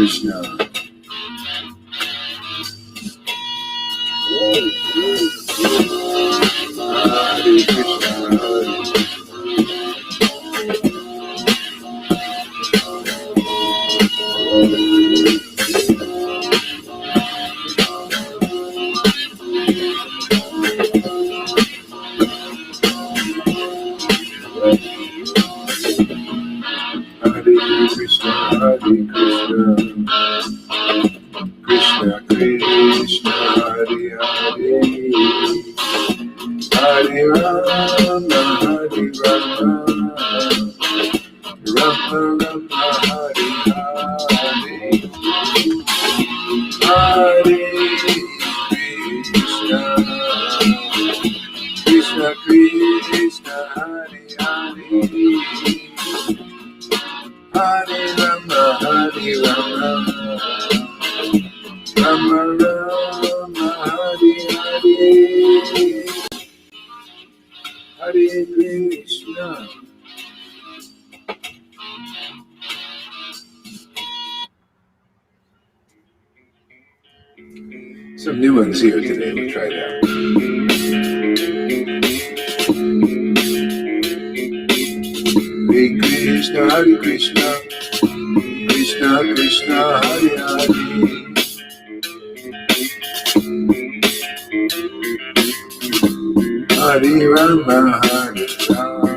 Krishna. Hare Krishna. Hare Krishna, Krishna Krishna, Hare Hare, Hare Rama, Hare Rama, Rama Rama, Hare Hare, Hare Krishna, Krishna Krishna, Hare Hare, Hare Rama, Hare Rama, Rama Rama, Hare Hare, Hare Krishna. Some new ones here today. We'll try that. Hare Krishna, Hare Krishna, Krishna Krishna, Hare Hare, Hare Rama, Hare Rama,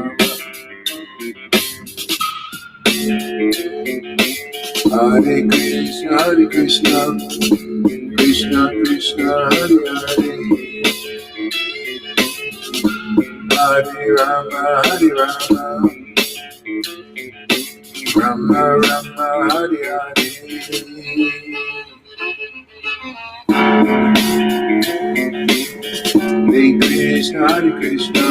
Hare Krishna, Hare Krishna, Krishna Krishna, Hare Hare, Hare Rama, Hare Rama, Rama Rama, Hare Hare. Hare Krishna, Hare Krishna,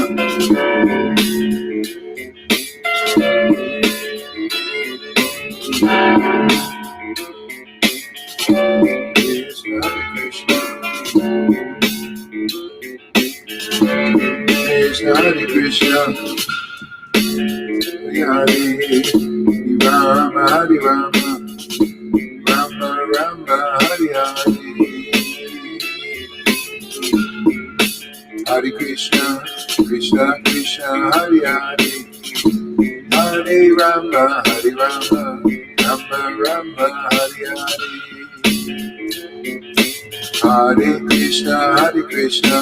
Hare Krishna, Hare Hare, Rama, Hare Rama, Rama Rama, Hare Hare, Hare Krishna, Krishna Krishna, Hare Hare, Hare Rama, Hare Rama, Rama Rama, Hare Hare, Hare Krishna, Hare Krishna,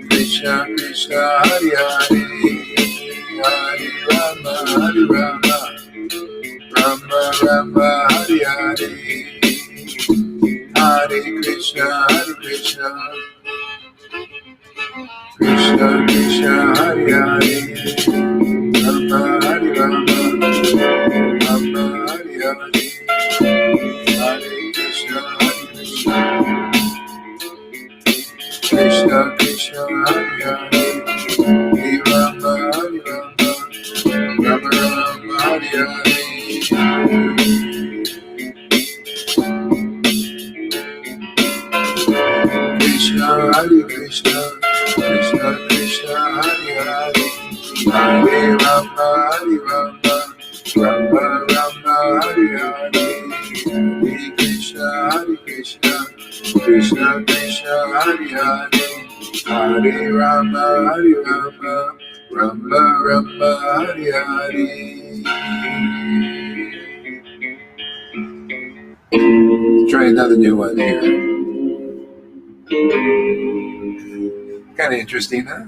Krishna Krishna, Hare Hare, Hare Rama, Hare Rama, Rama Rama, Hare Hare, Hare Krishna, Hare Krishna, Krishna Krishna, Hare Hare, Rama Hare Rama, Rama Hare Hare, Hare Krishna, Hare Krishna, Krishna Krishna, Hare Hare, Hare Rama, Hare Rama, Rama Rama, Hare Hare. Krishna, Hare Krishna, Krishna Krishna, Hare Hare, Hare Rama, Hare Rama, Rama Rama, Hare Hare, Hare Krishna, Krishna Krishna, Hare Hare, Hare Rama, Hare Rama, Rama Rama, Hare Hare. Try another new one here. Kind of interesting, huh?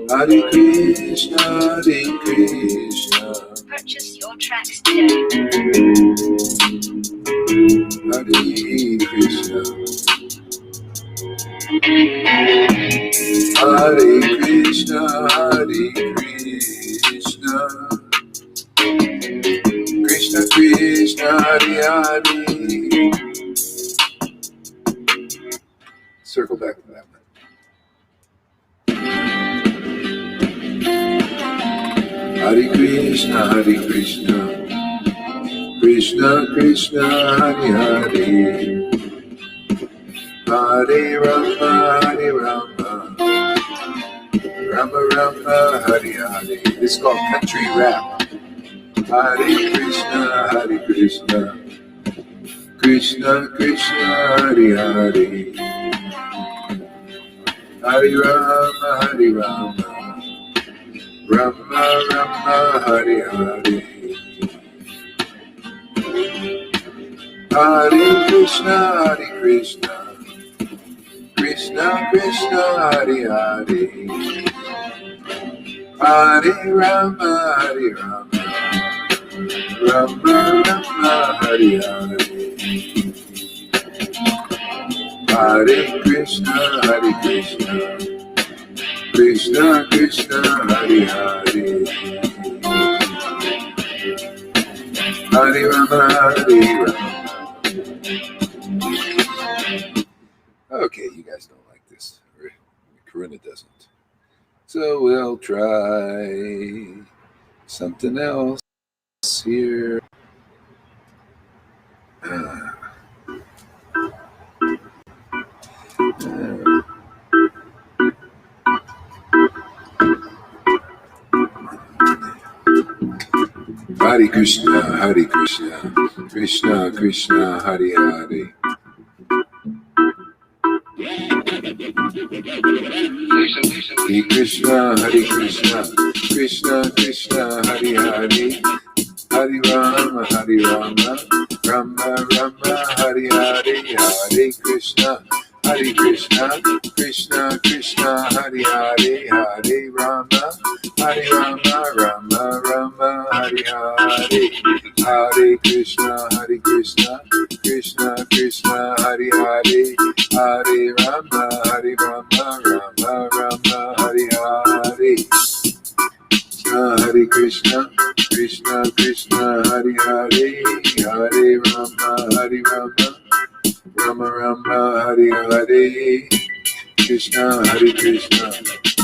Hare Krishna, Hare Krishna. Purchase your tracks today. Hare Krishna, Hare Krishna, Hare Krishna, Krishna Krishna, Hare Hare. Circle back to that one. Hare Krishna, Krishna Krishna, Hare Hare, Hare Rama, Hare Rama, Rama Rama, Hare Hare. This is called country rap. Hare Krishna, Krishna Krishna, Hare Hare. Hare Rama, Rama Rama, Hare Hare. Hare Krishna, Krishna Krishna, Hare Hare. Hare Rama, Rama Rama, Hare Hare. Hare Krishna, Krishna Krishna, Hare Hare. Hare Rama, Hare Rama. Okay, you guys don't like this. Karuna doesn't. So we'll try something else here. Hare Krishna, Krishna Krishna, Hare Hare. Hare Krishna, Krishna Krishna, Hare Hare. Hare Rama, Rama Rama, Hare Hare. Hare Krishna, Krishna Krishna, Hare Hare. Hare Rama, Rama Rama, Hare Hare. Hare Krishna, Krishna Krishna, Hare Hare. Hare Rama, Rama Rama, Hare Hare. Hare Krishna, Krishna, Hare Hare. Hare Rama, Rama Rama, Hare Hare. Krishna,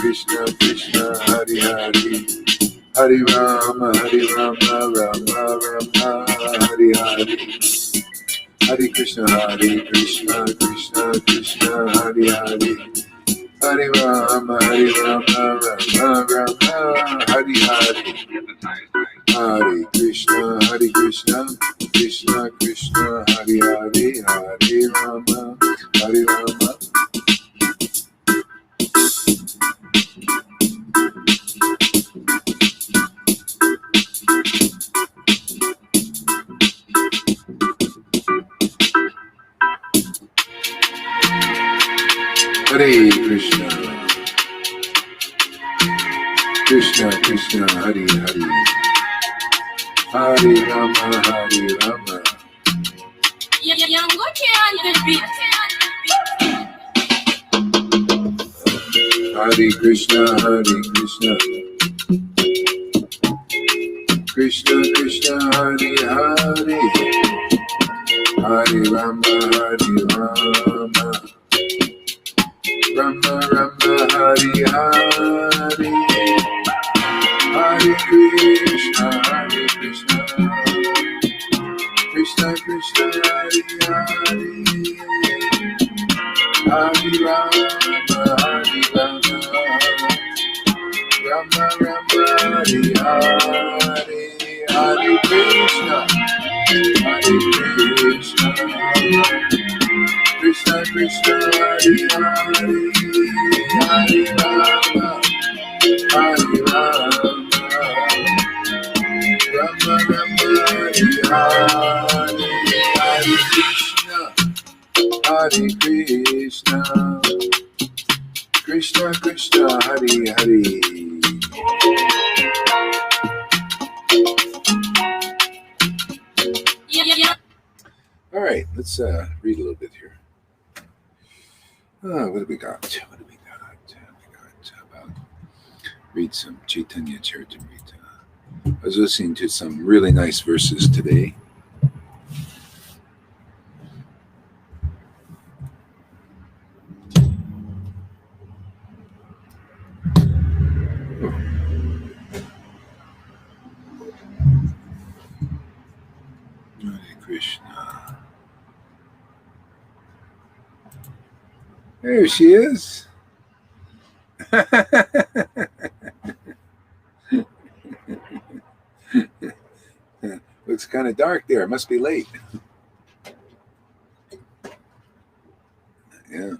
Krishna Krishna, Hare Hare. Hare Rama, Rama Rama, Hare Hare. Hare Krishna, Krishna Krishna, Hare Hare. Hare Rama, Rama Rama, Hare Hare. Hare Krishna, Krishna Krishna, Hare Hare. Hare Rama, Rama. Hare Krishna, Krishna, Hare Hare. Hare Rama, Rama. Hare Krishna, Krishna, Hare Hare. Hare Rama, Rama. Rama Rama, Hare Hare. Hare Krishna, Krishna Hare Hare. Hare Rama, Rama Rama, Hare Hare. Hare Krishna, Krishna Hare Hare. Hare Rama, Rama Rama, Hare Hare. Hare Krishna, Krishna Hare Hare. All right, let's read a little bit here. What do we got? About read some Chaitanya Charitamrita. I was listening to some really nice verses today. Hare Krishna. There she is. Looks kind of dark there. It must be late. Yeah.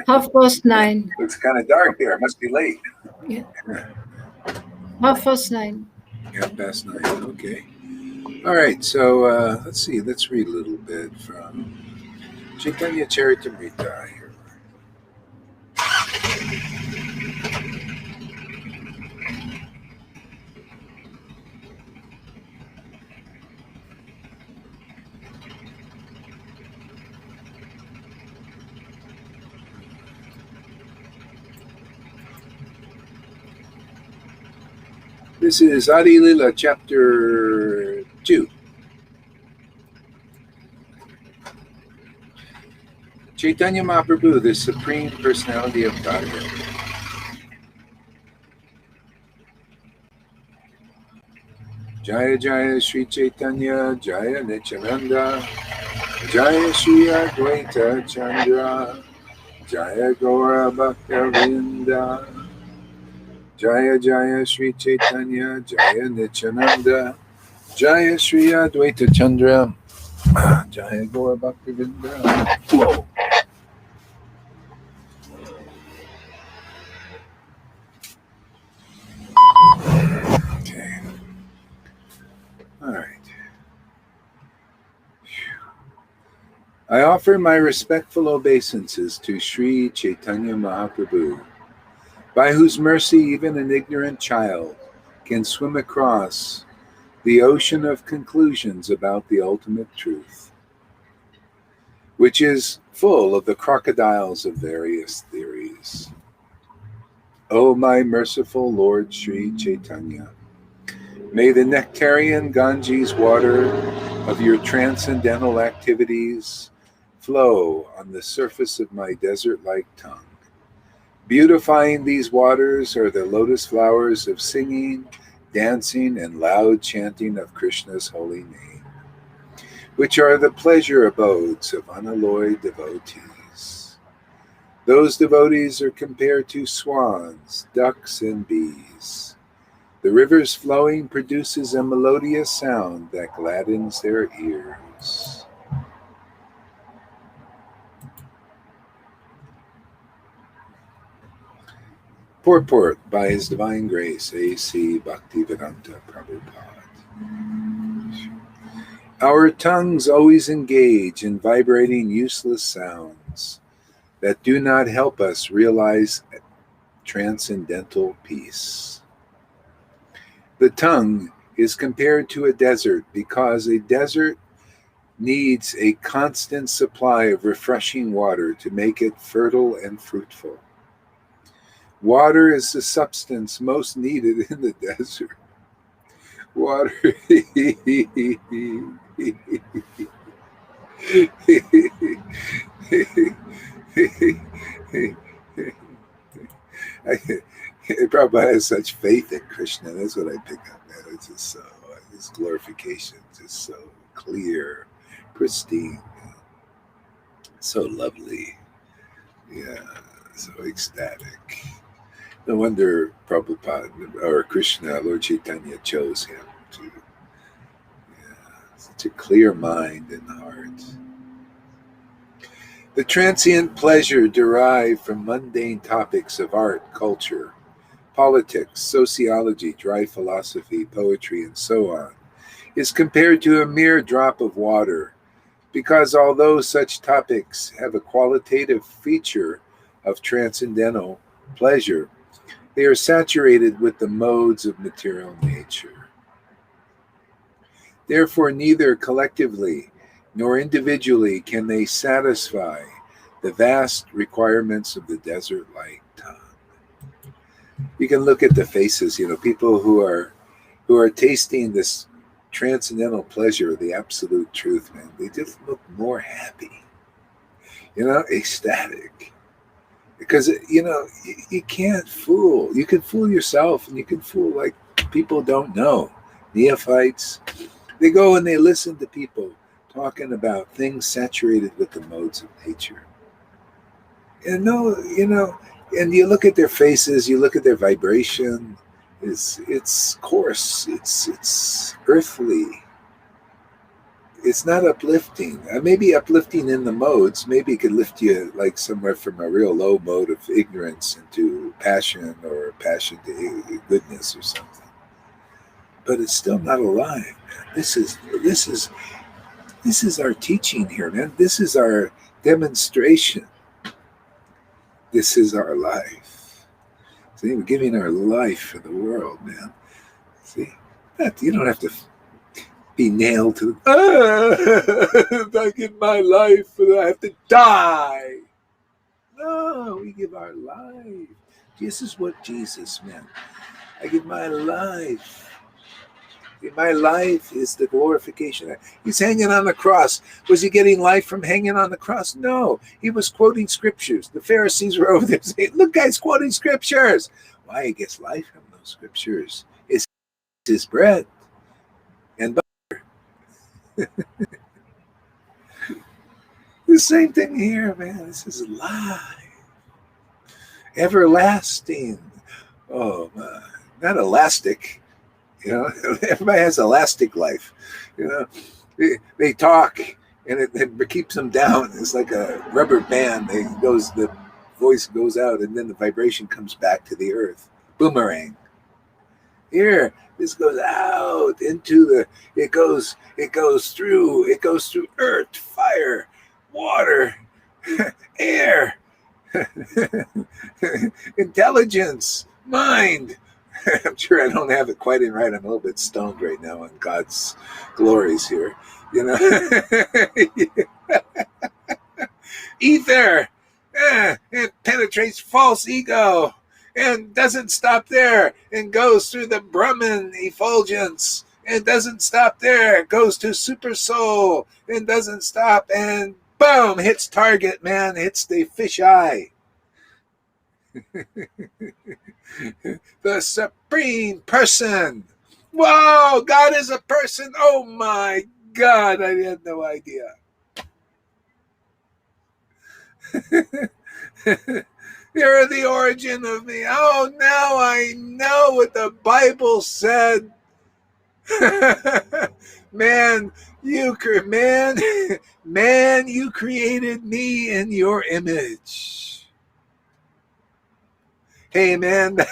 9:30. Looks kind of dark there. It must be late. Yeah. 9:30. 9:30. Okay. All right. So let's see. Let's read a little bit from Chaitanya Charitamrita here. This is Adi Lila, chapter 2. Chaitanya Mahaprabhu, the Supreme Personality of Godhead. Jaya Jaya Sri Chaitanya, Jaya Nityananda, Jaya Sri Advaita Chandra, Jaya Gaura Bhaktavinda, Jaya Jaya Sri Chaitanya, Jaya Nityananda, Jaya Sri Advaita Chandra, Jaya Gaura Bhaktavinda. Whoa. Okay. All right. I offer my respectful obeisances to Sri Chaitanya Mahaprabhu, by whose mercy even an ignorant child can swim across the ocean of conclusions about the ultimate truth, which is full of the crocodiles of various theories. O my merciful Lord Sri Chaitanya, may the nectarian Ganges water of your transcendental activities flow on the surface of my desert-like tongue. Beautifying these waters are the lotus flowers of singing, dancing, and loud chanting of Krishna's holy name, which are the pleasure abodes of unalloyed devotees. Those devotees are compared to swans, ducks, and bees. The river's flowing produces a melodious sound that gladdens their ears. Purport by His Divine Grace, A.C. Bhaktivedanta Prabhupada. Our tongues always engage in vibrating useless sounds that do not help us realize transcendental peace. The tongue is compared to a desert because a desert needs a constant supply of refreshing water to make it fertile and fruitful. Water is the substance most needed in the desert. Water. Prabhupada has such faith in Krishna. That's what I pick up, man. It's just so, his glorification, just so clear, pristine, so lovely. Yeah, so ecstatic. No wonder Prabhupada or Krishna, Lord Chaitanya, chose him to. Yeah, such a clear mind and heart. The transient pleasure derived from mundane topics of art, culture, politics, sociology, dry philosophy, poetry, and so on is compared to a mere drop of water, because although such topics have a qualitative feature of transcendental pleasure, they are saturated with the modes of material nature. Therefore, neither collectively nor individually can they satisfy the vast requirements of the desert-like tongue. You can look at the faces, people who are tasting this transcendental pleasure, the absolute truth, man. They just look more happy, ecstatic. Because, you can't fool. You can fool yourself, and you can fool like people don't know. Neophytes, they go and they listen to people talking about things saturated with the modes of nature. And no, and you look at their faces, you look at their vibration. It's coarse. It's earthly. It's not uplifting. Maybe uplifting in the modes. Maybe it could lift you like somewhere from a real low mode of ignorance into passion, or passion to goodness or something. But it's still not alive, man. This is our teaching here, man. This is our demonstration. This is our life. See, we're giving our life for the world, man. See, you don't have to be nailed to, I give my life, I have to die. No, we give our life. This is what Jesus meant. I give my life. My life is the glorification. He's hanging on the cross. Was he getting life from hanging on the cross? No. He was quoting scriptures. The Pharisees were over there saying, look, guys, quoting scriptures. Why he gets life from those scriptures is his bread and butter. The same thing here, man. This is life. Everlasting. Oh, man. Not elastic. Everybody has elastic life. They talk, and it keeps them down. It's like a rubber band. The voice goes out, and then the vibration comes back to the earth. Boomerang. Here, this goes out into it goes through earth, fire, water, air, intelligence, mind. I'm sure I don't have it quite in right. I'm a little bit stoned right now on God's glories here. Ether, it penetrates false ego and doesn't stop there and goes through the Brahman effulgence and doesn't stop there. It goes to super soul and doesn't stop, and boom, hits target, man, hits the fish eye. The supreme person. Whoa, God is a person. Oh my God, I had no idea. You're the origin of me. Oh, now I know what the Bible said. Man, you created me in your image. Hey, man, I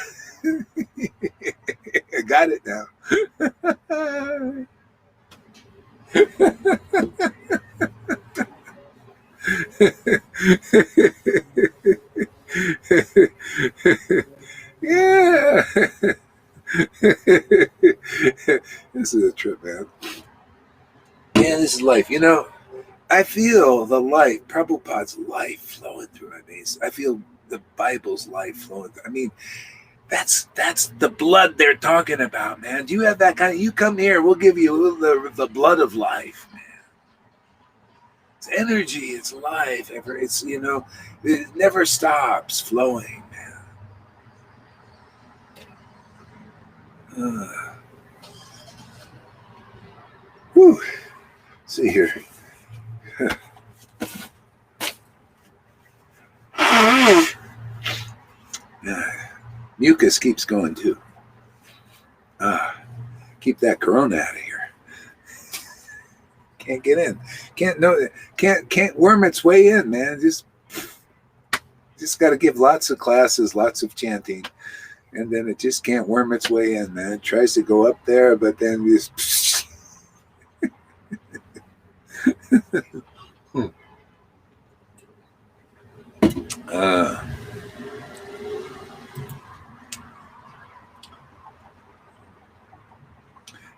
got it now. Yeah. This is a trip, man. Yeah, this is life. I feel the life, Prabhupada's life flowing through my veins. I feel the Bible's life flowing through. I mean, that's the blood they're talking about, man. Do you have that kind of? You come here, we'll give you the blood of life, man. It's energy, it's life. It's it never stops flowing, man. Whew. See here. Mucus keeps going too. Keep that corona out of here. Can't get in. Can't worm its way in, man. Just got to give lots of classes, lots of chanting, and then it just can't worm its way in, man. It tries to go up there, but then just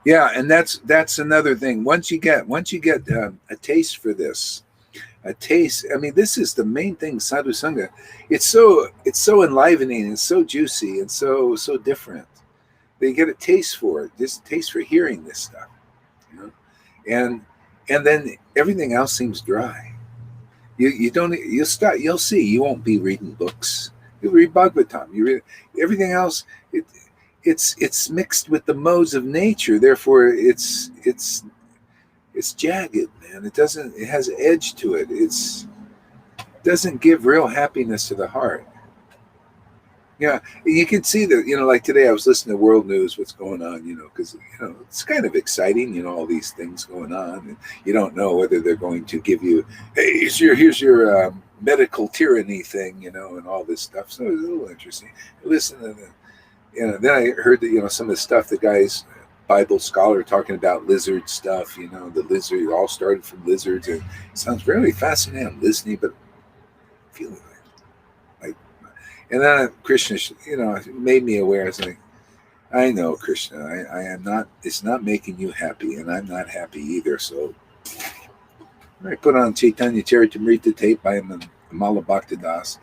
yeah, and that's another thing. Once you get a taste for this, a taste. I mean, this is the main thing. Sadhu Sangha. It's so enlivening and so juicy and so different. They get a taste for it. Just a taste for hearing this stuff, and then everything else seems dry. You'll see. You won't be reading books. You read Bhagavatam. You read everything else. It's mixed with the modes of nature. Therefore, it's jagged, man. It has edge to it. It doesn't give real happiness to the heart. Yeah, you can see that, like today I was listening to world news, what's going on, because, it's kind of exciting, all these things going on. And you don't know whether they're going to give you, hey, here's your medical tyranny thing, and all this stuff. So it's a little interesting. Listen to the, then I heard that, some of the stuff, the guy's Bible scholar talking about lizard stuff, the lizard, it all started from lizards. And it sounds really fascinating. I'm listening, but feeling like, and then Krishna, made me aware. I was like, I know, Krishna, I am not, it's not making you happy, and I'm not happy either. So I put on Chaitanya Charitamrita tape by Amala Bhaktidas.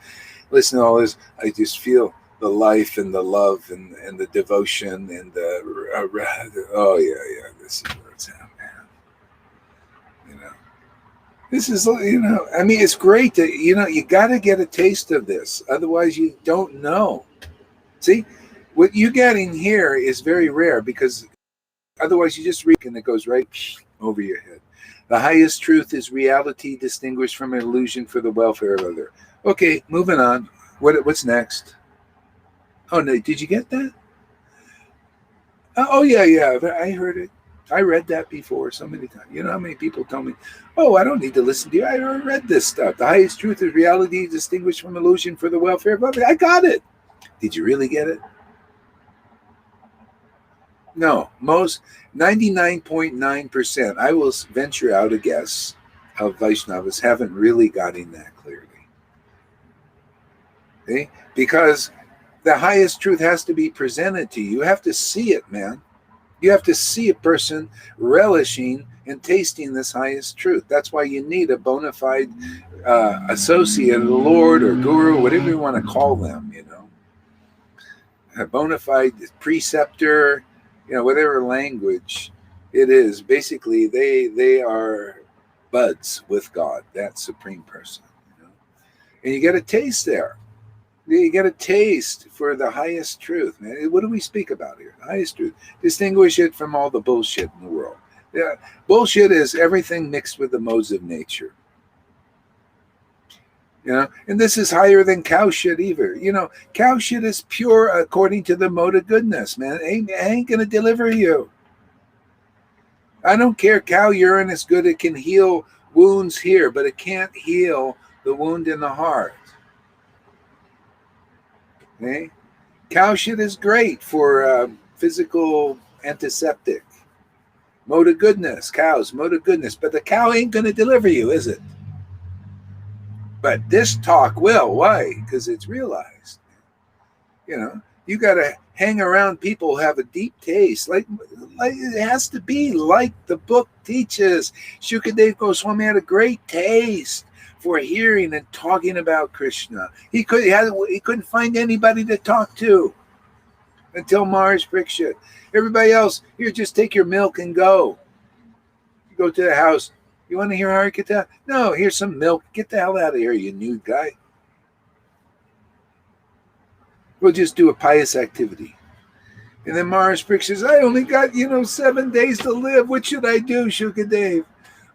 Listen to all this. I just feel the life and the love and the devotion and oh, yeah, this is where it's at, man. This is, I mean, it's great that, you got to get a taste of this. Otherwise, you don't know. See, what you're getting here is very rare, because otherwise you just read and it goes right over your head. The highest truth is reality distinguished from an illusion for the welfare of others. Okay, moving on. What's next? Oh, no, did you get that? Oh, yeah, I heard it. I read that before so many times. You know how many people tell me, oh, I don't need to listen to you. I already read this stuff. The highest truth is reality distinguished from illusion for the welfare of others. I got it. Did you really get it? No, most 99.9%, I will venture out a guess, of Vaishnavas haven't really gotten that clearly. Okay? Because the highest truth has to be presented to you. You have to see it, man. You have to see a person relishing and tasting this highest truth. That's why you need a bona fide associate, a Lord or Guru, whatever you want to call them, a bona fide preceptor, whatever language it is. Basically, they are buds with God, that supreme person. And you get a taste there. You get a taste for the highest truth, man. What do we speak about here? The highest truth. Distinguish it from all the bullshit in the world. Yeah, bullshit is everything mixed with the modes of nature. And this is higher than cow shit either. Cow shit is pure according to the mode of goodness, man. Ain't going to deliver you. I don't care. Cow urine is good. It can heal wounds here, but it can't heal the wound in the heart. Okay? Cow shit is great for physical antiseptic. Mode of goodness, cows, mode of goodness. But the cow ain't going to deliver you, is it? But this talk will. Why? Because it's realized. You got to hang around people who have a deep taste. Like it has to be like the book teaches. Shukadev Goswami had a great taste for hearing and talking about Krishna. He couldn't find anybody to talk to until Maharaj Parikshit. Everybody else, here, just take your milk and go. You go to the house. You want to hear Harikatha? No, here's some milk. Get the hell out of here, you nude guy. We'll just do a pious activity. And then Maharaj Parikshit says, I only got, 7 days to live. What should I do, Shukadev?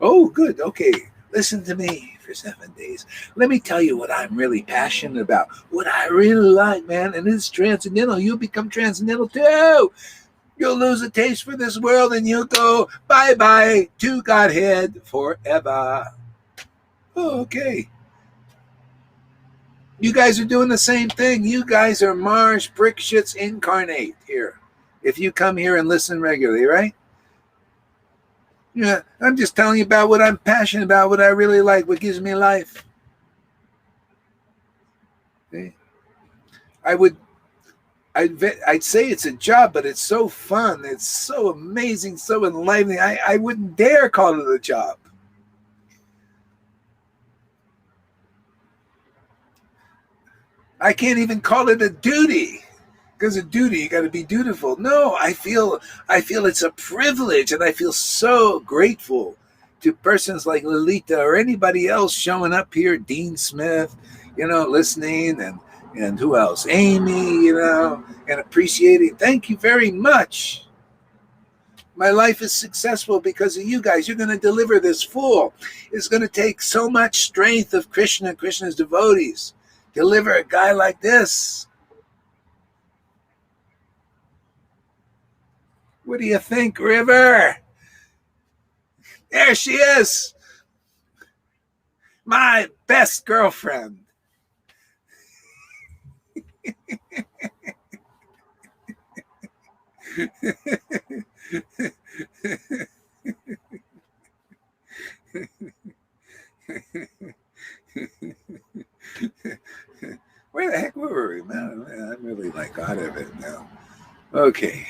Oh, good. Okay. Listen to me for 7 days. Let me tell you what I'm really passionate about. What I really like, man. And it's transcendental. You'll become transcendental too. You'll lose a taste for this world and you'll go bye-bye to Godhead forever. Oh, okay. You guys are doing the same thing. You guys are Maharaj Parikshit's incarnate here. If you come here and listen regularly, right? Yeah, I'm just telling you about what I'm passionate about, what I really like, what gives me life. Okay? I'd say it's a job, but it's so fun. It's so amazing, so enlivening. I wouldn't dare call it a job. I can't even call it a duty. Because a duty, you got to be dutiful. No, I feel it's a privilege, and I feel so grateful to persons like Lolita or anybody else showing up here, Dean Smith, listening, and who else? Amy, and appreciating. Thank you very much. My life is successful because of you guys. You're going to deliver this fool. It's going to take so much strength of Krishna, Krishna's devotees. Deliver a guy like this. What do you think, River? There she is. My best girlfriend. Where the heck were we, man? I'm really like out of it now. Okay.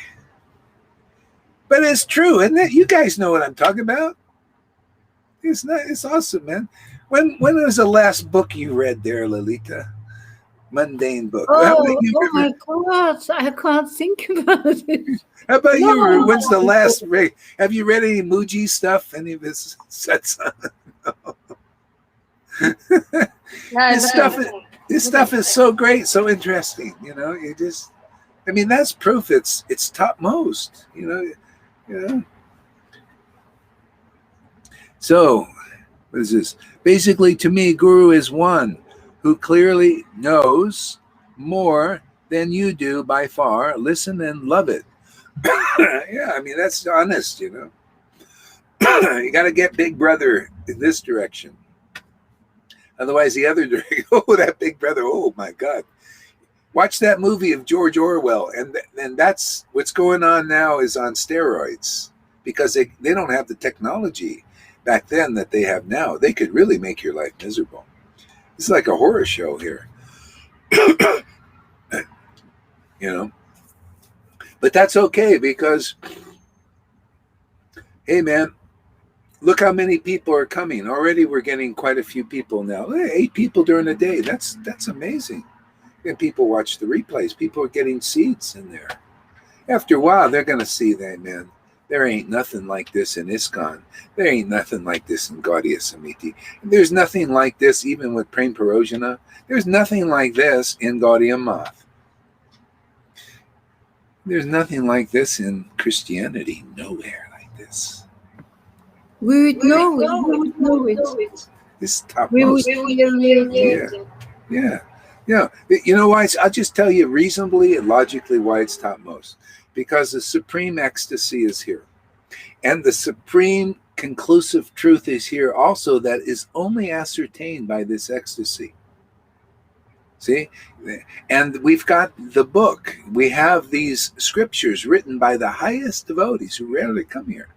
But it's true, isn't it? You guys know what I'm talking about. It's not. It's awesome, man. When was the last book you read there, Lalita? Mundane book. How about Oh, you, oh River? my God, I can't think about it. How about you, River? No. When's the last? Have you read any Muji stuff? Any of his sets? Yeah, This stuff is so great, so interesting. You know, you just. I mean, that's proof. It's topmost. You know. So, what is this? Basically, to me, Guru is one who clearly knows more than you do by far. Listen and love it. Yeah, I mean, that's honest, you know. You got to get Big Brother in this direction. Otherwise, the other direction, oh, that Big Brother, oh my God. Watch that movie of George Orwell, and that's what's going on now is on steroids because they don't have the technology back then that they have now. They could really make your life miserable. It's like a horror show here. You know, but that's okay because, hey man, look how many people are coming. Already we're getting quite a few people now. 8 people during the day. That's amazing. And people watch the replays. People are getting seeds in there. After a while, they're going to see that, man, there ain't nothing like this in ISKCON. There ain't nothing like this in Gaudiya Samiti. There's nothing like this even with Prem Parojana. There's nothing like this in Gaudiya Math. There's nothing like this in Christianity. Nowhere like this. we would know it. We would know it. This is top We would most. feel it. Yeah. You know why? I'll just tell you reasonably and logically why it's topmost. Because the supreme ecstasy is here. And the supreme conclusive truth is here also that is only ascertained by this ecstasy. See? And we've got the book. We have these scriptures written by the highest devotees who rarely come here.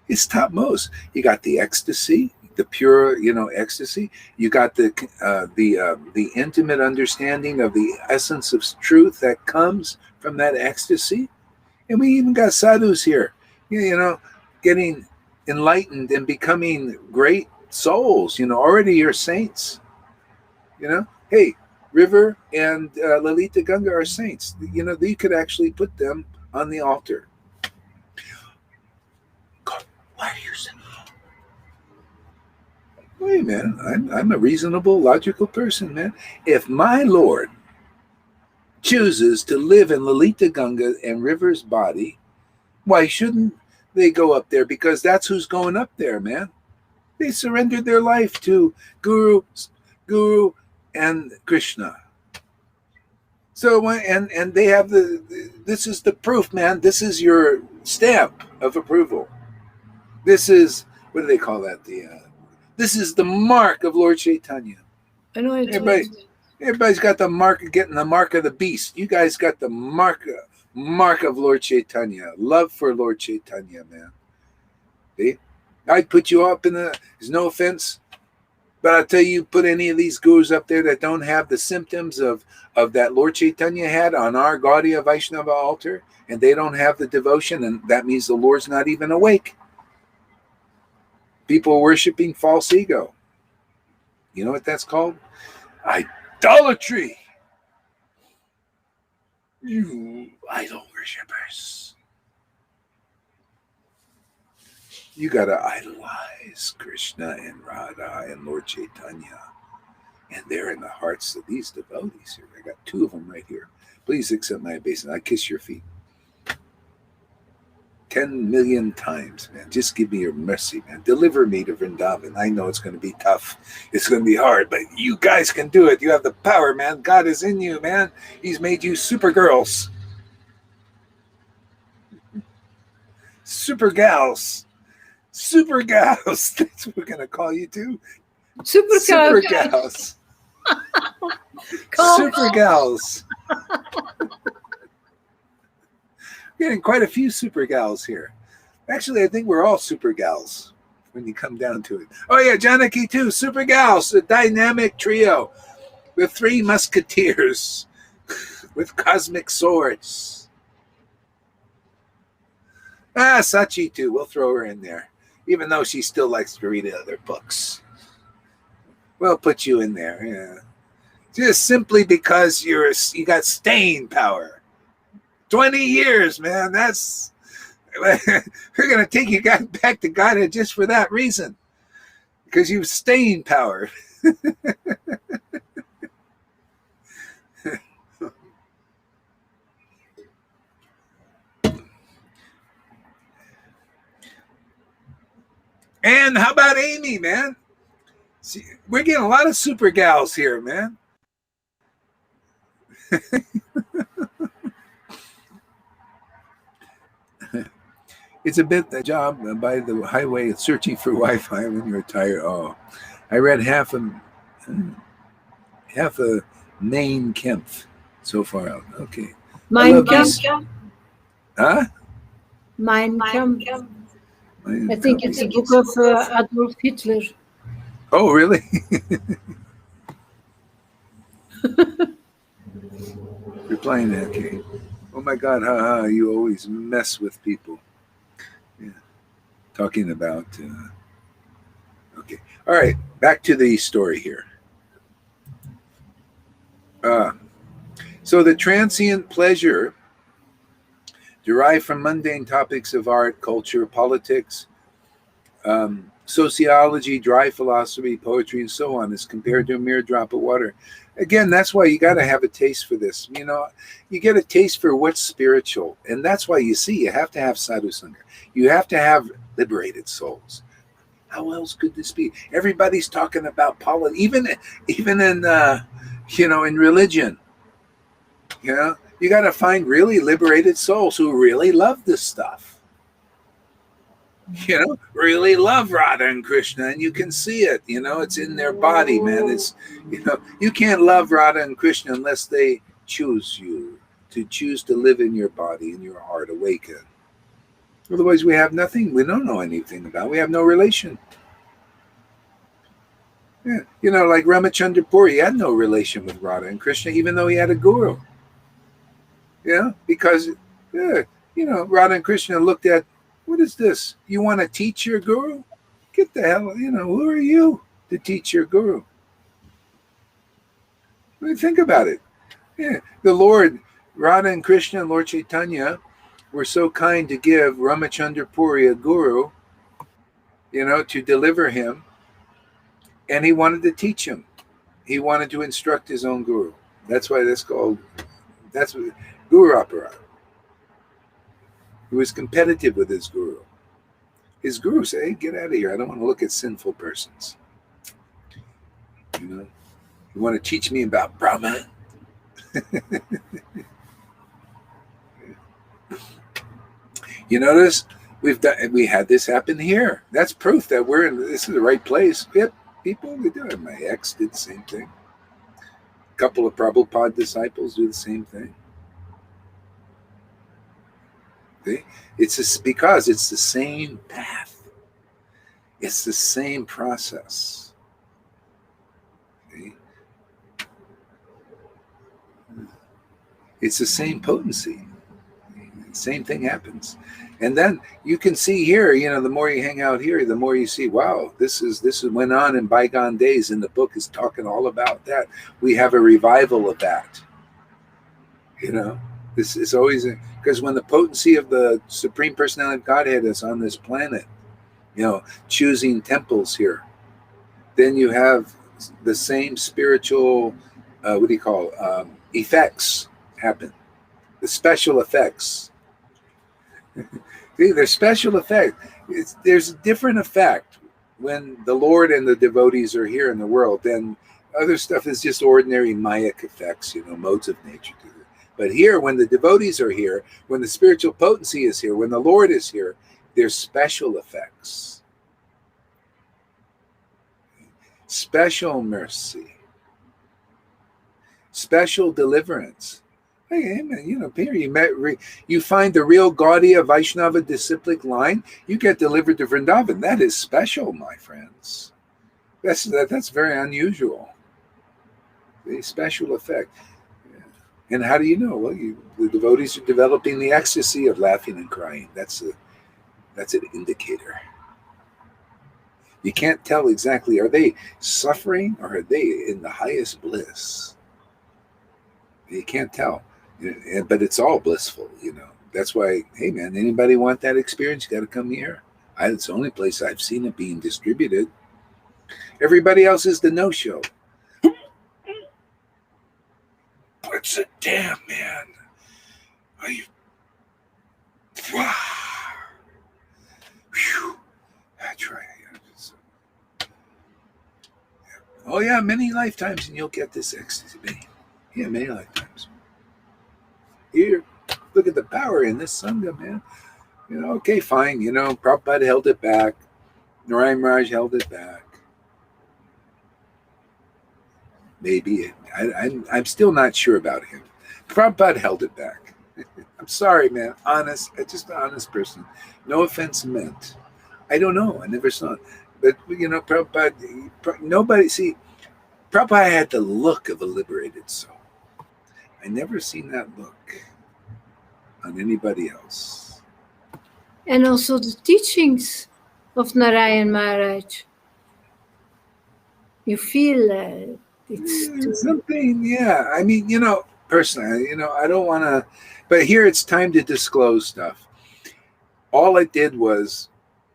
It's topmost. You got the ecstasy, the pure, ecstasy. You got the intimate understanding of the essence of truth that comes from that ecstasy. And we even got sadhus here, getting enlightened and becoming great souls. Already you're saints. Hey, River and Lalita Ganga are saints. You could actually put them on the altar. God, why are you saying? Wait, man, I'm a reasonable, logical person, man. If my Lord chooses to live in Lalita Ganga and River's body, why shouldn't they go up there? Because that's who's going up there, man. They surrendered their life to Guru and Krishna. So, and they have this is the proof, man. This is your stamp of approval. This is, what do they call that? This is the mark of Lord Chaitanya. I know it. Everybody's got the mark of getting the mark of the beast. You guys got the mark of Lord Chaitanya. Love for Lord Chaitanya, man. See? I'd put you up there's no offense, but I'll tell you, put any of these gurus up there that don't have the symptoms of that Lord Chaitanya had on our Gaudiya Vaishnava altar, and they don't have the devotion, and that means the Lord's not even awake. People are worshiping false ego. You know what that's called? Idolatry. You idol worshippers. You got to idolize Krishna and Radha and Lord Chaitanya. And they're in the hearts of these devotees here. I got 2 of them right here. Please accept my obeisance. I kiss your feet. 10 million times, man. Just give me your mercy, man. Deliver me to Vrindavan. I know it's going to be tough. It's going to be hard, but you guys can do it. You have the power, man. God is in you, man. He's made you super girls. Super gals. Super gals. That's what we're going to call you too. Super gals. Super gals. Getting quite a few super gals here. Actually, I think we're all super gals when you come down to it. Oh yeah, Janaki too, super gals, a dynamic trio with 3 musketeers with cosmic swords. Sachi too, we'll throw her in there, even though she still likes to read other books. We'll put you in there, yeah. Just simply because you got staying power. 20 years, man. That's we're gonna take you back to Godhead just for that reason, because you've staying power. And how about Amy, man? See, we're getting a lot of super gals here, man. It's a bit the job by the highway searching for Wi-Fi when you're tired. Oh, I read half a Mein Kampf so far out. Okay. Mein Kampf. Huh? Mein Kampf. I think it's a book of Adolf Hitler. Oh, really? Replying that, okay. Oh my God, haha, you always mess with people. Yeah. Talking about, okay. All right, back to the story here. So the transient pleasure derived from mundane topics of art, culture, politics, sociology, dry philosophy, poetry, and so on is compared to a mere drop of water. Again, that's why you got to have a taste for this. You know, you get a taste for what's spiritual. And that's why you have to have sadhu sangha. You have to have liberated souls. How else could this be? Everybody's talking about politics, even in, in religion. You know, you got to find really liberated souls who really love this stuff. You know, really love Radha and Krishna, and you can see it. You know, it's in their body, man. It's, you can't love Radha and Krishna unless they choose to live in your body, in your heart, awaken. Otherwise, we have nothing. We don't know anything about it. We have no relation. Yeah, like Ramachandra Puri, he had no relation with Radha and Krishna, even though he had a guru. Yeah, because, Radha and Krishna looked at, what is this? You want to teach your guru? Get the hell, who are you to teach your guru? I mean, think about it. Yeah, the Lord, Radha and Krishna and Lord Chaitanya were so kind to give Ramachandra Puri a guru, to deliver him, and he wanted to teach him. He wanted to instruct his own guru. That's why that's what Guru Aparat. He was competitive with his guru. His guru said, hey, get out of here. I don't want to look at sinful persons. You want to teach me about Brahma? You notice we had this happen here. That's proof that this is the right place. Yep, people, we do it. My ex did the same thing. A couple of Prabhupada disciples do the same thing. Okay? It's because it's the same path. It's the same process. Okay? It's the same potency. Same thing happens. And then you can see here, the more you hang out here, the more you see, wow, this went on in bygone days, and the book is talking all about that. We have a revival of that. This is always, because when the potency of the Supreme Personality of Godhead is on this planet, choosing temples here, then you have the same spiritual, effects happen, the special effects. See, there's special effect. There's a different effect when the Lord and the devotees are here in the world than other stuff is just ordinary Mayic effects, modes of nature. But here, when the devotees are here, when the spiritual potency is here, when the Lord is here, there's special effects. Special mercy. Special deliverance. Hey, man, here you find the real Gaudiya Vaishnava disciplic line, you get delivered to Vrindavan. That is special, my friends. That's very unusual. The special effect. Yeah. And how do you know? Well, the devotees are developing the ecstasy of laughing and crying. That's an indicator. You can't tell exactly, are they suffering or are they in the highest bliss? You can't tell. But it's all blissful, That's why, hey, man, anybody want that experience? You got to come here. It's the only place I've seen it being distributed. Everybody else is the no-show. What's a damn, man? Are you... Wow. Whew. That's right. Oh, yeah, many lifetimes and you'll get this ecstasy. Yeah, many lifetimes. Here, look at the power in this Sangha, man. Okay, fine. Prabhupada held it back. Narayan Raj held it back. Maybe. I'm still not sure about him. Prabhupada held it back. I'm sorry, man. Honest. I'm just an honest person. No offense meant. I don't know. I never saw it. But, Prabhupada, Prabhupada had the look of a liberated soul. I never seen that look on anybody else. And also the teachings of Narayan Maharaj. You feel it's something, yeah. I mean, personally, I don't want to, but here it's time to disclose stuff. All it did was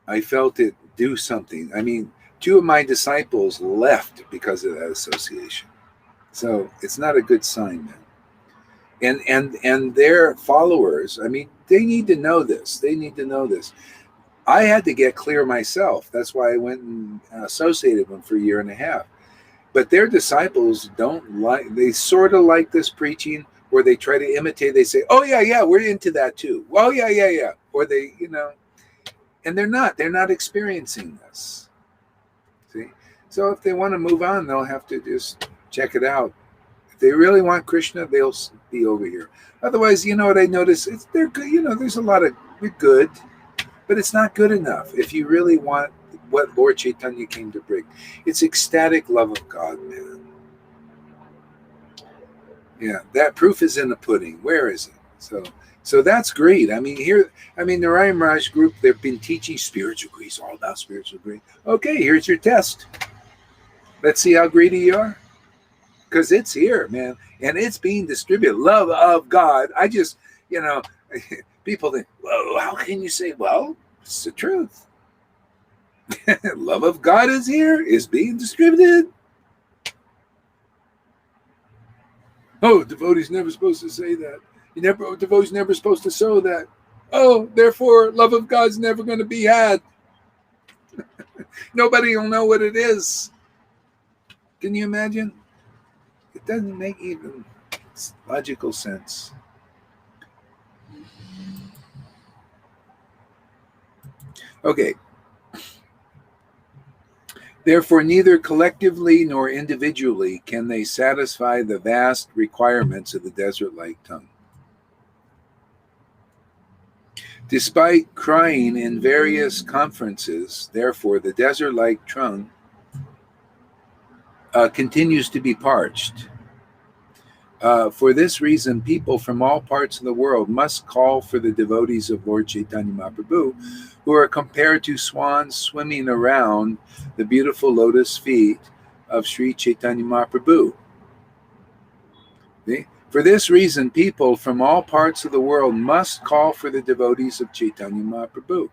I felt it do something. I mean, 2 of my disciples left because of that association. So it's not a good sign, man. And their followers, I mean, they need to know this. They need to know this. I had to get clear myself. That's why I went and associated with them for a year and a half. But their disciples they sort of like this preaching where they try to imitate. They say, oh, yeah, we're into that too. Oh, yeah. Or they, and they're not experiencing this. See? So if they want to move on, they'll have to just check it out. If they really want Krishna, they'll be over here. Otherwise, what I notice, they're good. There's a lot of good, but it's not good enough. If you really want what Lord Chaitanya came to bring, it's ecstatic love of God, man. Yeah, that proof is in the pudding. Where is it? So that's great. I mean, the Narayan Raj group, they've been teaching spiritual grace, all about spiritual grace. Okay, here's your test. Let's see how greedy you are. Because it's here, man, and it's being distributed. Love of God. I just, people think, well, how can you say, well, it's the truth. Love of God is here, is being distributed. Oh, devotee's never supposed to say that. Devotee's never supposed to sow that. Oh, therefore, love of God's never going to be had. Nobody will know what it is. Can you imagine? It doesn't make even logical sense. Okay. Therefore, neither collectively nor individually can they satisfy the vast requirements of the desert-like tongue. Despite crying in various conferences, therefore, the desert-like tongue continues to be parched. For this reason, people from all parts of the world must call for the devotees of Lord Chaitanya Mahaprabhu, who are compared to swans swimming around the beautiful lotus feet of Sri Chaitanya Mahaprabhu. See? For this reason, people from all parts of the world must call for the devotees of Chaitanya Mahaprabhu.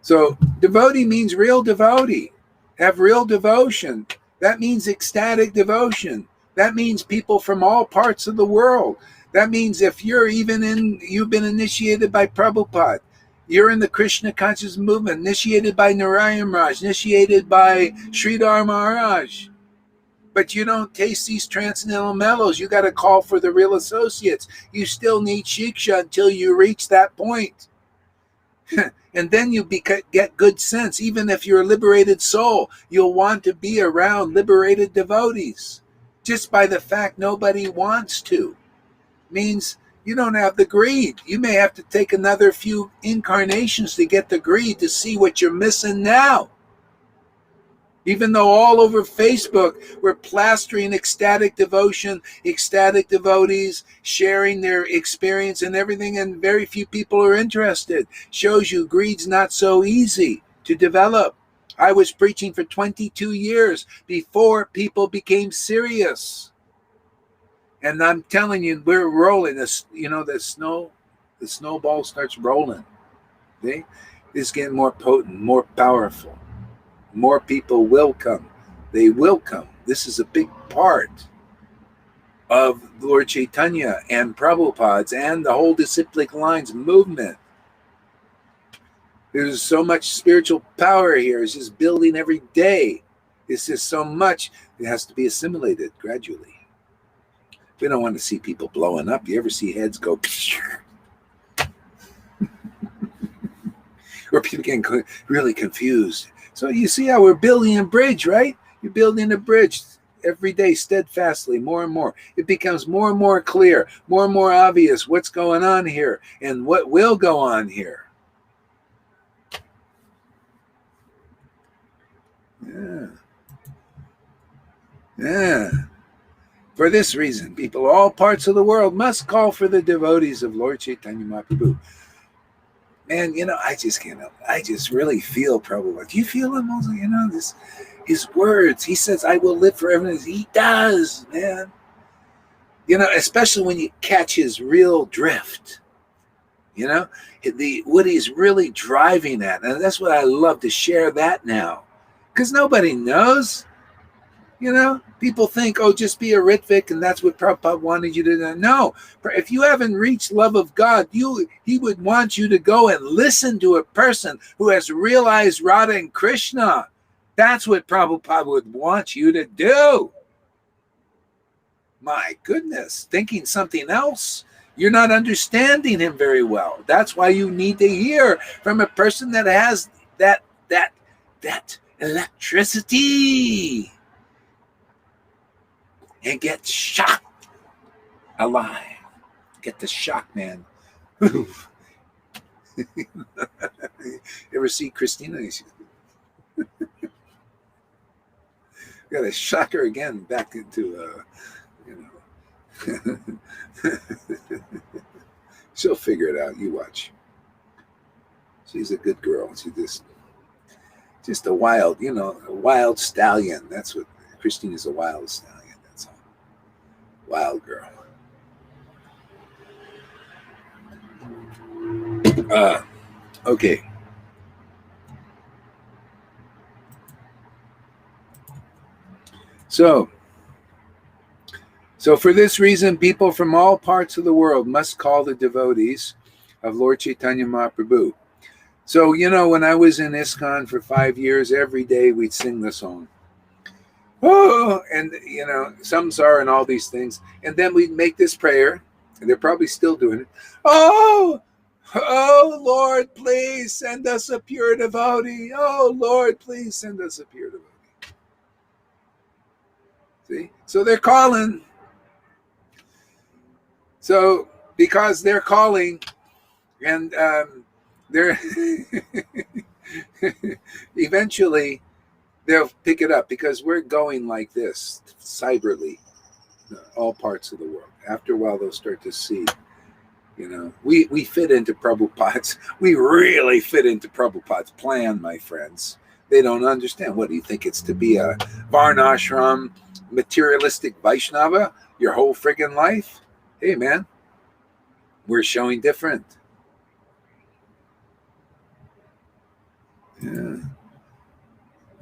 So, devotee means real devotee. Have real devotion. That means ecstatic devotion. That means people from all parts of the world. That means if you've been initiated by Prabhupada, You're in the Krishna conscious movement, initiated by Narayan Raj, initiated by Sridhar Maharaj. But you don't taste these transcendental mellows. You got to call for the real associates. You still need Shiksha until you reach that point. And then you get good sense. Even if you're a liberated soul, you'll want to be around liberated devotees. Just by the fact nobody wants to means you don't have the greed. You may have to take another few incarnations to get the greed to see what you're missing now. Even though all over Facebook we're plastering ecstatic devotion, ecstatic devotees, sharing their experience and everything, and very few people are interested. Shows you greed's not so easy to develop. I was preaching for 22 years before people became serious. And I'm telling you, we're rolling. The snowball starts rolling. See? It's getting more potent, more powerful. More people will come. They will come. This is a big part of Lord Chaitanya and Prabhupada's and the whole disciplic lines movement. There's so much spiritual power here. It's just building every day. It's just so much. It has to be assimilated gradually. We don't want to see people blowing up. You ever see heads go or people getting really confused? So you see how we're building a bridge, right? You're building a bridge every day steadfastly, more and more. It becomes more and more clear, more and more obvious what's going on here and what will go on here. Yeah. For this reason, people all parts of the world must call for the devotees of Lord Chaitanya Mahaprabhu. Man, I just can't help. I just really feel Prabhupada. Do you feel him also? His words. He says, I will live forever. He does, man. Especially when you catch his real drift. What he's really driving at. And that's what I love to share that now. Because nobody knows. People think, just be a Ritvik, and that's what Prabhupada wanted you to do. No, if you haven't reached love of God, he would want you to go and listen to a person who has realized Radha and Krishna. That's what Prabhupada would want you to do. My goodness, thinking something else. You're not understanding him very well. That's why you need to hear from a person that has that electricity. And get shocked alive. Get the shock, man. You ever see Christina? Got to shock her again back into, She'll figure it out. You watch. She's a good girl. She's just a wild, a wild stallion. That's what Christina's, a wild stallion. Wild girl. Okay. So for this reason, people from all parts of the world must call the devotees of Lord Chaitanya Mahaprabhu. So, when I was in ISKCON for 5 years, every day we'd sing the song. Oh, and samsara and all these things. And then we'd make this prayer, and they're probably still doing it. Oh, Lord, please send us a pure devotee. Oh, Lord, please send us a pure devotee. See? So they're calling. So because they're calling, and they're eventually they'll pick it up, because we're going like this, cyberly, all parts of the world. After a while, they'll start to see, we fit into Prabhupada's, we really fit into Prabhupada's plan, my friends. They don't understand. What do you think? It's to be a Varnashram, materialistic Vaishnava your whole friggin' life? Hey, man, we're showing different. Yeah.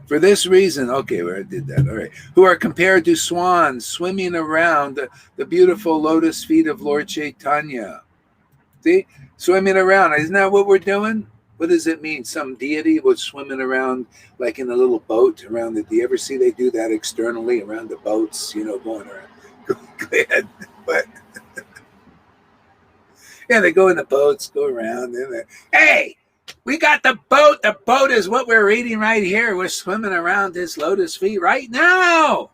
For this reason, okay, where I did that, all right, who are compared to swans swimming around the beautiful lotus feet of Lord Chaitanya. See, swimming around, isn't that what we're doing? What does it mean? Some deity was swimming around like in a little boat around the. Do you ever see they do that externally around the boats? Going around. Go ahead. But yeah, they go in the boats, go around. And hey, we got the boat. The boat is what we're reading right here. We're swimming around this lotus feet right now.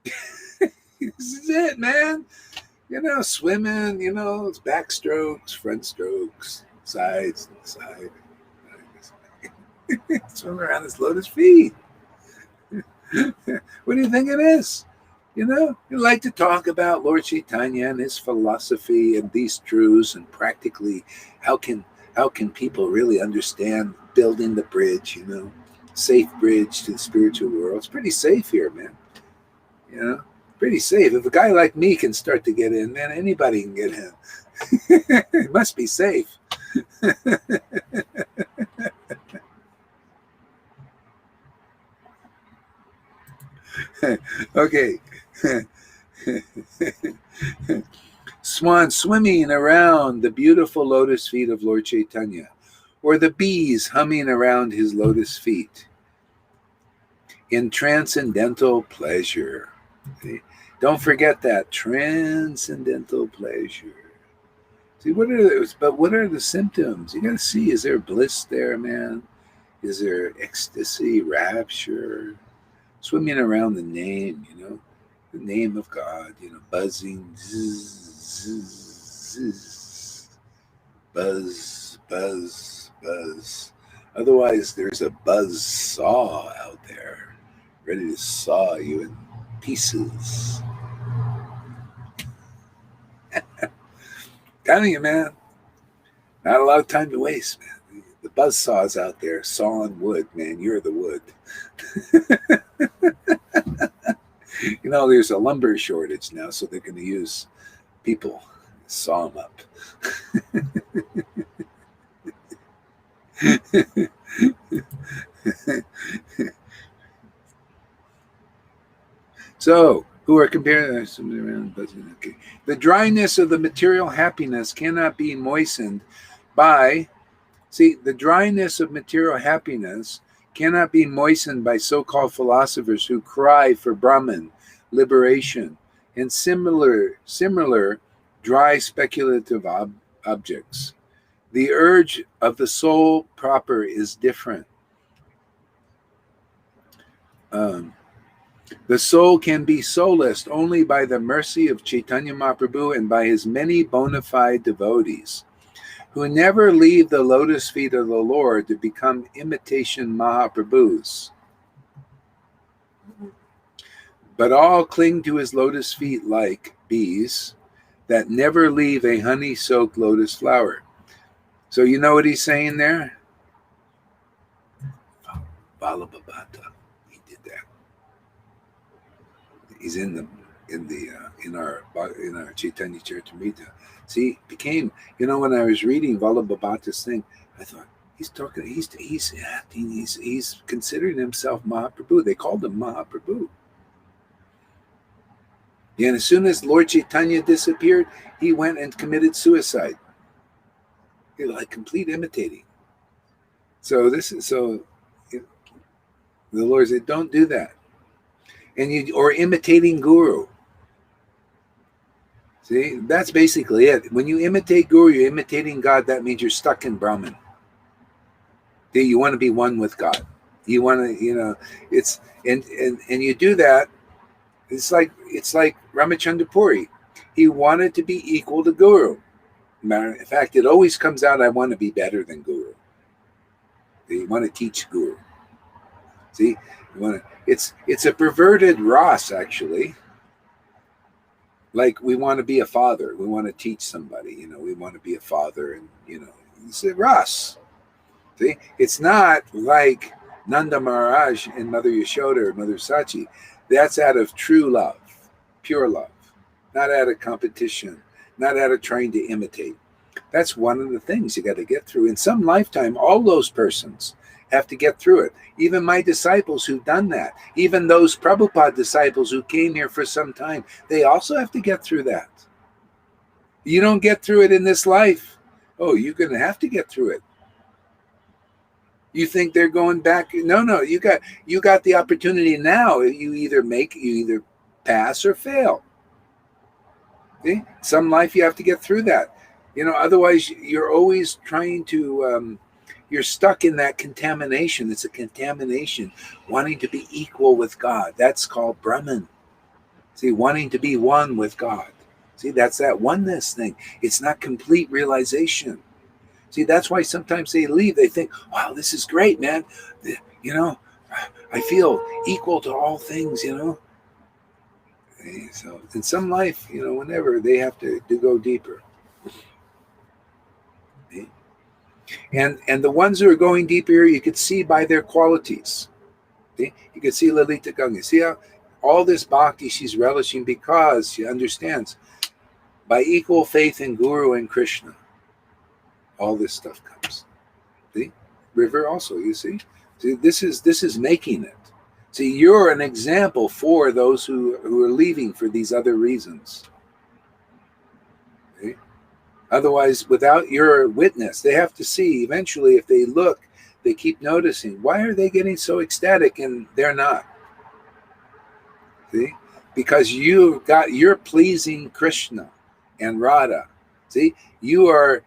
This is it, man. Swimming, it's backstrokes, front strokes, sides, side. Swimming around this lotus feet. What do you think it is? You like to talk about Lord Chaitanya and his philosophy and these truths, and practically how can people really understand building the bridge, safe bridge to the spiritual world. It's pretty safe here, man. Pretty safe. If a guy like me can start to get in, man, anybody can get in. It must be safe. Okay. Swan swimming around the beautiful lotus feet of Lord Chaitanya, or the bees humming around his lotus feet in transcendental pleasure. See? Don't forget that transcendental pleasure. See, what are the symptoms? You got to see, is there bliss there, man? Is there ecstasy, rapture? Swimming around the name, the name of God, buzzing, zzz, zzz, zzz, buzz, buzz, buzz. Otherwise, there's a buzz saw out there, ready to saw you in pieces. Telling you, man, not a lot of time to waste, man. The buzz saws out there sawing wood, man. You're the wood. There's a lumber shortage now, so they're going to use people saw them up. So, who are comparing okay. The dryness of the material happiness cannot be moistened by the dryness of material happiness cannot be moistened by so-called philosophers who cry for Brahman, liberation, and similar dry speculative objects. The urge of the soul proper is different. The soul can be solaced only by the mercy of Chaitanya Mahaprabhu and by his many bona fide devotees, who never leave the lotus feet of the Lord to become imitation Mahaprabhus, but all cling to his lotus feet like bees that never leave a honey-soaked lotus flower. So you know what he's saying there? Balabhabata. He did that. He's in our Chaitanya Charitamrita. See, became, when I was reading Vallabhabhata's thing, I thought, he's acting, he's considering himself Mahaprabhu. They called him Mahaprabhu. And as soon as Lord Chaitanya disappeared, he went and committed suicide. Like complete imitating. So the Lord said, don't do that. Or imitating Guru. See, that's basically it. When you imitate Guru, you're imitating God. That means you're stuck in Brahman. You want to be one with God. You want to, it's and you do that. It's like Ramachandra Puri. He wanted to be equal to Guru. Matter of fact, it always comes out, I want to be better than Guru. You want to teach Guru. See, it's a perverted Ras, actually. Like we want to be a father. We want to teach somebody, we want to be a father, and, it's a Ras. See, it's not like Nanda Maharaj and Mother Yashoda or Mother Sachi. That's out of true love, pure love, not out of competition, not out of trying to imitate. That's one of the things you got to get through. In some lifetime, all those persons have to get through it. Even my disciples who've done that, even those Prabhupada disciples who came here for some time, they also have to get through that. You don't get through it in this life. Oh, you're going to have to get through it. You think they're going back? No. You got the opportunity now. You either pass or fail. See? Some life you have to get through that. Otherwise you're always trying to. You're stuck in that contamination. It's a contamination, wanting to be equal with God. That's called Brahman. See, wanting to be one with God. See, that's that oneness thing. It's not complete realization. See, that's why sometimes they leave. They think, wow, this is great, man. I feel equal to all things, So in some life, whenever they have to go deeper. And the ones who are going deeper, you could see by their qualities. See? You could see Lalita Ganga. See how all this bhakti she's relishing because she understands by equal faith in Guru and Krishna, all this stuff comes. See? River also, you see? See, this is making it. See, you're an example for those who are leaving for these other reasons. See? Otherwise, without your witness, they have to see eventually if they look, they keep noticing, why are they getting so ecstatic and they're not? See? Because you're pleasing Krishna and Radha. See? You are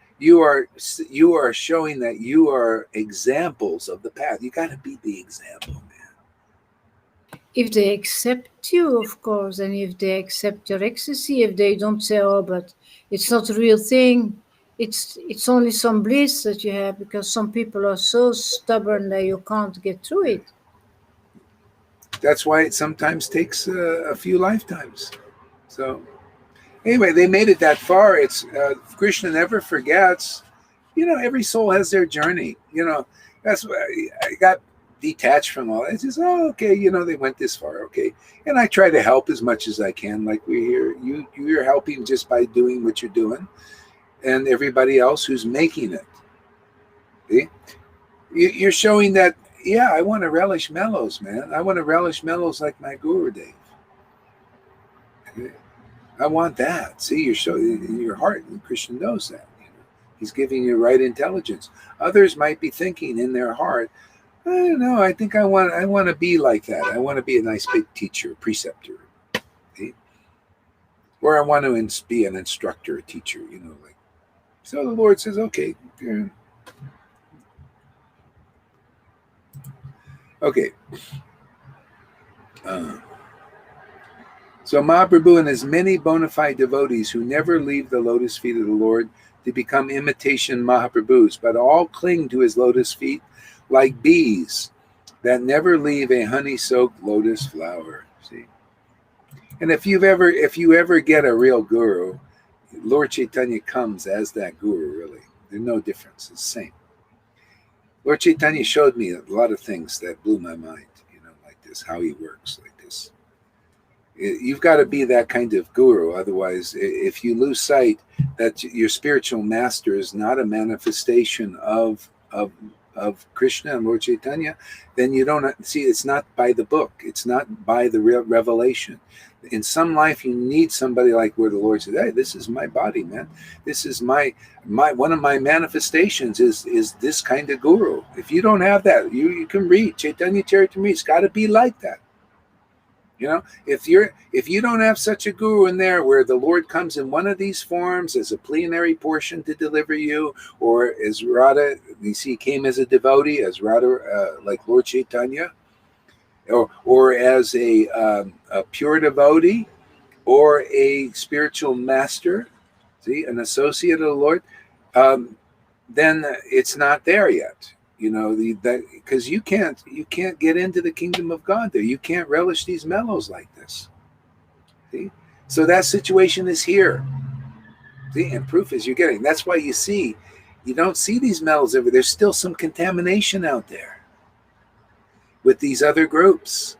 showing that you are examples of the path. You got to be the example, man. If they accept you, of course, and if they accept your ecstasy, if they don't say, oh, but it's not a real thing, it's only some bliss that you have, because some people are so stubborn that you can't get through it. That's why it sometimes takes a few lifetimes. So anyway, they made it that far. It's Krishna never forgets. Every soul has their journey. That's why I got detached from all that. It's just, okay, they went this far, okay. And I try to help as much as I can, like we're here. You're helping just by doing what you're doing, and everybody else who's making it. See? You're showing that, yeah, I want to relish mellows, man. I want to relish mellows like my Gurudev. Okay? I want that. See, you're showing in your heart, and Krishna knows that. He's giving you right intelligence. Others might be thinking in their heart, I don't know, I think I want to be like that. I want to be a nice big teacher, preceptor. See? Or I want to be an instructor, a teacher, like. So the Lord says, okay. Okay. So Mahaprabhu and his many bona fide devotees who never leave the lotus feet of the Lord to become imitation Mahaprabhus, but all cling to his lotus feet like bees that never leave a honey-soaked lotus flower. See? And if you ever get a real guru, Lord Chaitanya comes as that guru, really. There's no difference. It's the same. Lord Chaitanya showed me a lot of things that blew my mind, like this, how he works like this. You've got to be that kind of guru. Otherwise, if you lose sight that your spiritual master is not a manifestation of Krishna and Lord Chaitanya, then you don't see, it's not by the book. It's not by the real revelation. In some life, you need somebody like where the Lord said, hey, this is my body, man. This is my one of my manifestations is this kind of guru. If you don't have that, you can read Chaitanya Charitamrita. It's got to be like that. If you don't have such a guru in there where the Lord comes in one of these forms as a plenary portion to deliver you, or as Radha, you see, came as a devotee, as Radha, like Lord Chaitanya, or as a pure devotee, or a spiritual master, see, an associate of the Lord, then it's not there yet. Because you can't get into the kingdom of God there. You can't relish these mellows like this. See? So that situation is here. See, and proof is you're getting. That's why you don't see these mellows over. There's still some contamination out there with these other groups.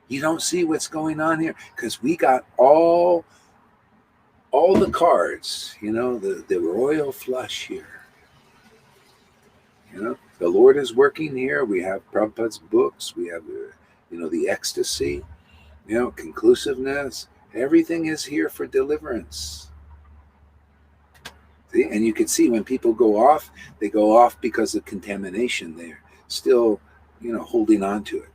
You don't see what's going on here because we got all the cards. The royal flush here. The Lord is working here. We have Prabhupada's books. We have, the ecstasy, conclusiveness. Everything is here for deliverance. See? And you can see when people go off, they go off because of contamination. They're still, holding on to it.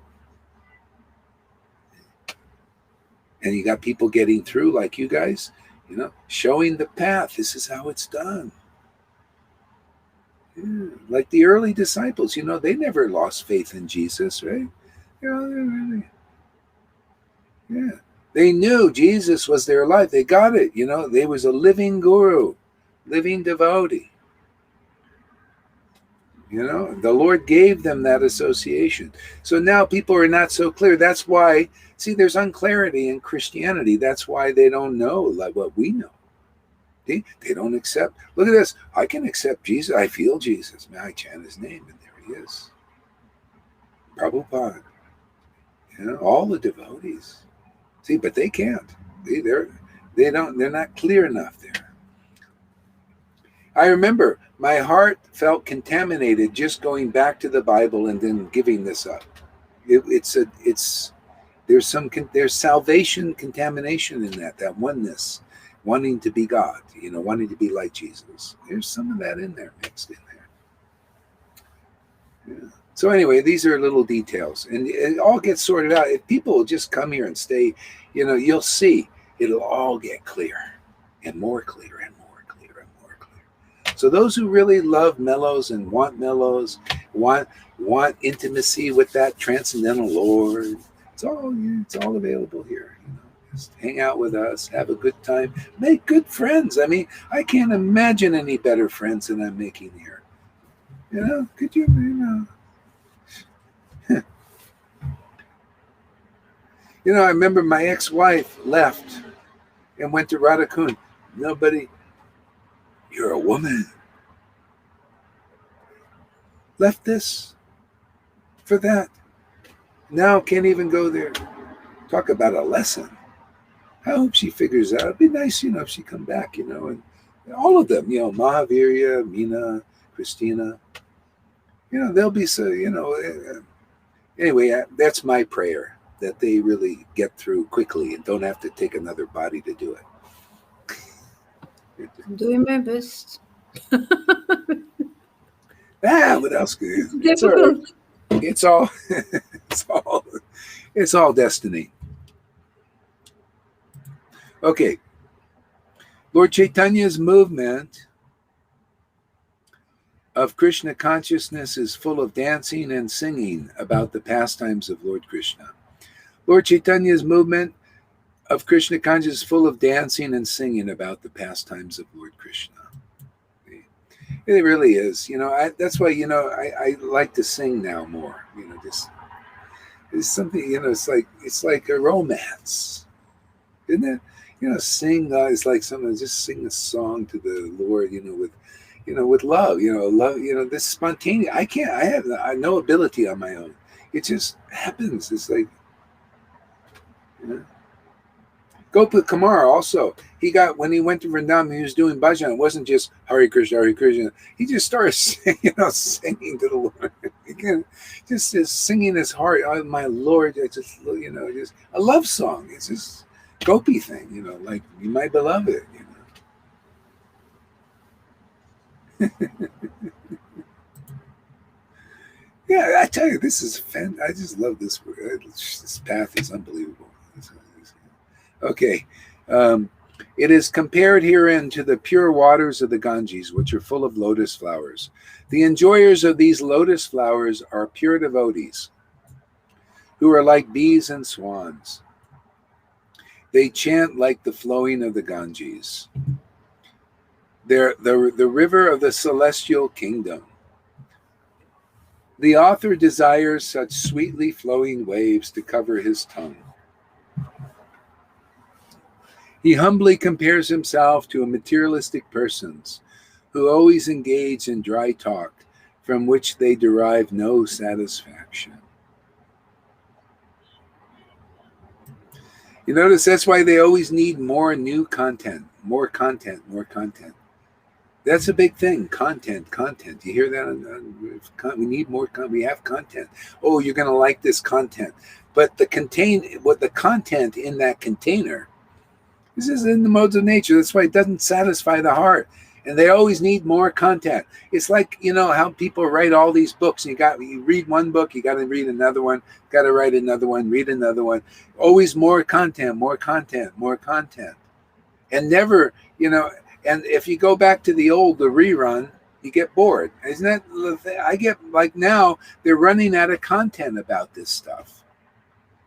And you got people getting through like you guys, showing the path. This is how it's done. Yeah. Like the early disciples, they never lost faith in Jesus, right? Yeah. They knew Jesus was their life. They got it. They was a living guru, living devotee. The Lord gave them that association. So now people are not so clear. That's why, see, there's unclarity in Christianity. That's why they don't know like what we know. See? They don't accept. Look at this. I can accept Jesus. I feel Jesus. Man, I chant his name, and there he is. Prabhupada. All the devotees. See, but they can't. They're not clear enough there. I remember my heart felt contaminated just going back to the Bible and then giving this up. There's salvation contamination in that oneness, wanting to be God, wanting to be like Jesus. There's some of that in there, mixed in there. Yeah. So anyway, these are little details, and it all gets sorted out. If people will just come here and stay, you'll see it'll all get clear and more clear and more clear and more clear. So those who really love mellows and want mellows, want intimacy with that transcendental Lord, it's all available here. Just hang out with us, have a good time, make good friends. I mean, I can't imagine any better friends than I'm making here. Could you, I remember my ex-wife left and went to Radhakund. Nobody, you're a woman. Left this for that. Now can't even go there. Talk about a lesson. I hope she figures out. It'd be nice, if she come back, and all of them, Mahavirya, Meena, Christina, they'll be so, anyway, that's my prayer, that they really get through quickly and don't have to take another body to do it. I'm doing my best. What else could you? It's all destiny. Okay. Lord Chaitanya's movement of Krishna consciousness is full of dancing and singing about the pastimes of Lord Krishna. Lord Chaitanya's movement of Krishna consciousness is full of dancing and singing about the pastimes of Lord Krishna. It really is. That's why, I like to sing now more. Just it's something, it's like a romance. Isn't it? Sing is like someone just sing a song to the Lord, with love, this spontaneous. I have no ability on my own. It just happens. It's like, Gopa Kumar also, when he went to Vrindavan, he was doing bhajan. It wasn't just Hare Krishna, Hare Krishna. He just started singing to the Lord. Again, just singing his heart, oh my Lord, just a love song. It's just Gopi thing, like my beloved, Yeah, I tell you, this is I just love this. This path is unbelievable. Okay. It is compared herein to the pure waters of the Ganges, which are full of lotus flowers. The enjoyers of these lotus flowers are pure devotees, who are like bees and swans. They chant like the flowing of the Ganges. They're the river of the celestial kingdom. The author desires such sweetly flowing waves to cover his tongue. He humbly compares himself to a materialistic persons who always engage in dry talk from which they derive no satisfaction. You notice that's why they always need more new content, more content, more content. That's a big thing, content. You hear that? We need more content. We have content. Oh, you're going to like this content. But the content in that container, this is in the modes of nature. That's why it doesn't satisfy the heart. And they always need more content. It's like, how people write all these books. You read one book, you got to read another one, got to write another one, read another one. Always more content, more content, more content. And never, and if you go back to the rerun, you get bored. Isn't that the thing? I get, like, now they're running out of content about this stuff,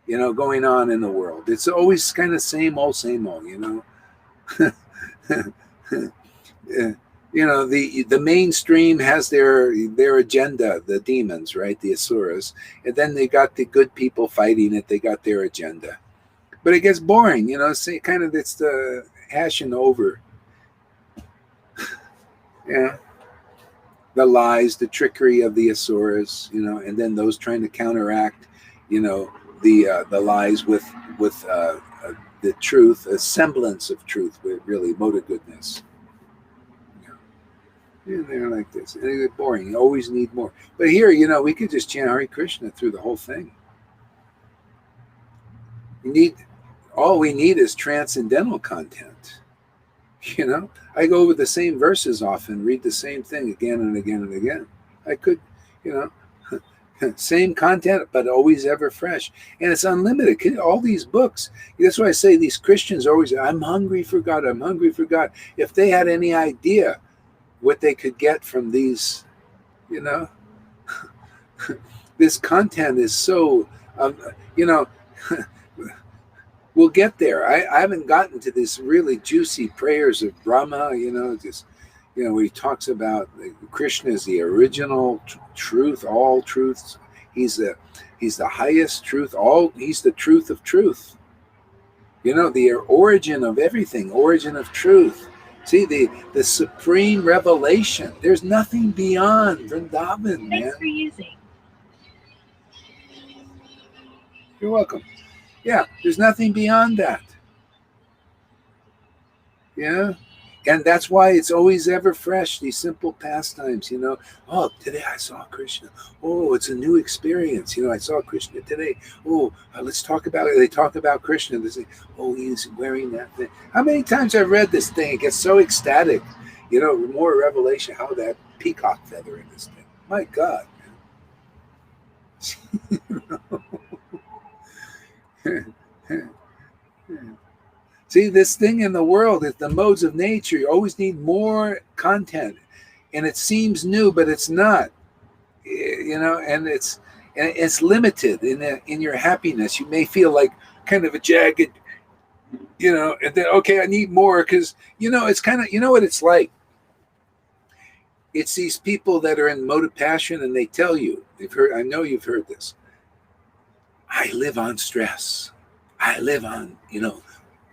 going on in the world. It's always kind of same old, the mainstream has their agenda, the demons, right? The asuras. And then they got the good people fighting it. They got their agenda. But it gets boring, it's the hashing over. Yeah. The lies, the trickery of the asuras, and then those trying to counteract, the lies with the truth, a semblance of truth, with really mode of goodness. Yeah, they're like this. And they're boring. You always need more. But here, we could just chant Hare Krishna through the whole thing. All we need is transcendental content. I go over the same verses often, read the same thing again and again and again. I could, same content, but always ever fresh. And it's unlimited. All these books. That's why I say these Christians are always, I'm hungry for God. I'm hungry for God. If they had any idea what they could get from these, this content is so, we'll get there. I haven't gotten to this really juicy prayers of Brahma, where he talks about Krishna is the original truth, all truths. He's the highest truth. He's the truth of truth. The origin of everything, origin of truth. See, the supreme revelation. There's nothing beyond Vrindavan, man. Thanks for using. You're welcome. Yeah, there's nothing beyond that. Yeah. And that's why it's always ever fresh, these simple pastimes, Oh, today I saw Krishna. Oh, it's a new experience. I saw Krishna today. Oh, let's talk about it. They talk about Krishna. They say, oh, he's wearing that thing. How many times I've read this thing? It gets so ecstatic. More revelation. How that peacock feather in this thing. My God, man. See, this thing in the world is the modes of nature. You always need more content, and it seems new, but it's not. And it's limited in your happiness. You may feel like kind of a jagged, and then okay, I need more because it's kind of what it's like. It's these people that are in mode of passion, and they tell you, I know you've heard this. I live on stress. I live on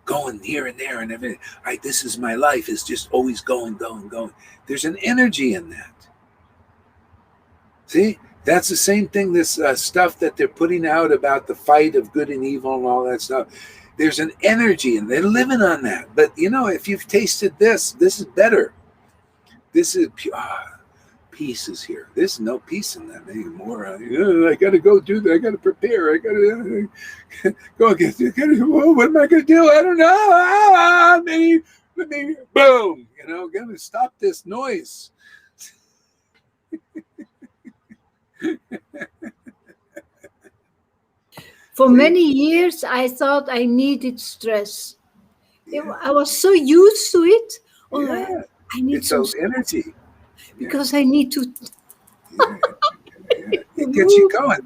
going here and there and everything. This is my life. It's just always going. There's an energy in that. See, that's the same thing. This stuff that they're putting out about the fight of good and evil and all that stuff. There's an energy, and they're living on that. But if you've tasted this is better. This is pure. Peace is here. There's no peace in that anymore. I got to go do that. I got to prepare. I got to go get. What am I going to do? I don't know. Maybe boom. Got to stop this noise. For many years, I thought I needed stress. Yeah. I was so used to it. Yeah. I need it's some energy. Because I need to. It gets you going.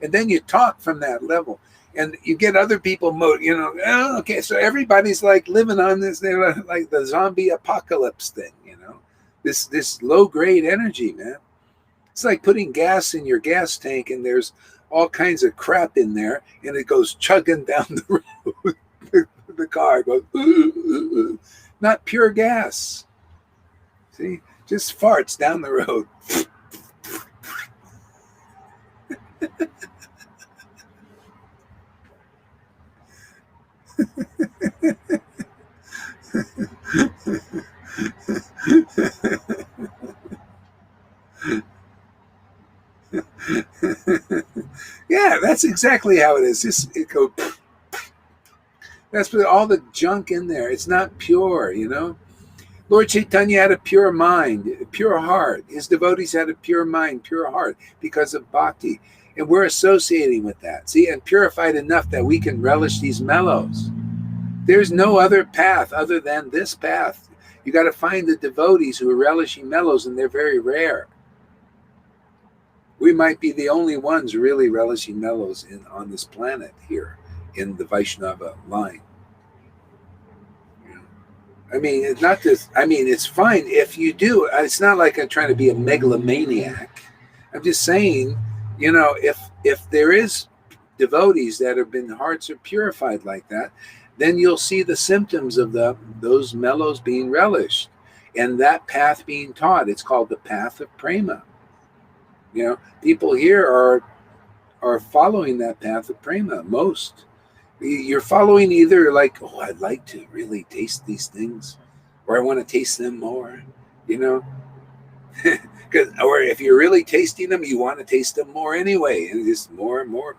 And then you talk from that level. And you get other people, okay, so everybody's like living on this, they're like the zombie apocalypse thing, this low-grade energy, man. It's like putting gas in your gas tank, and there's all kinds of crap in there, and it goes chugging down the road. The car goes, not pure gas. See, just farts down the road. Yeah, that's exactly how it is. It goes. That's with all the junk in there. It's not pure, Lord Chaitanya had a pure mind, a pure heart. His devotees had a pure mind, pure heart because of bhakti. And we're associating with that. See, and purified enough that we can relish these mellows. There's no other path other than this path. You got to find the devotees who are relishing mellows, and they're very rare. We might be the only ones really relishing mellows on this planet here in the Vaishnava line. I mean, it's not this. I mean, it's fine if you do. It's not like I'm trying to be a megalomaniac. I'm just saying, if there is devotees that have been hearts are purified like that, then you'll see the symptoms of those mellows being relished and that path being taught. It's called the path of prema. People here are following that path of prema. Most you're following either like, oh, I'd like to really taste these things, or I want to taste them more, or if you're really tasting them, you want to taste them more anyway, and just more and more,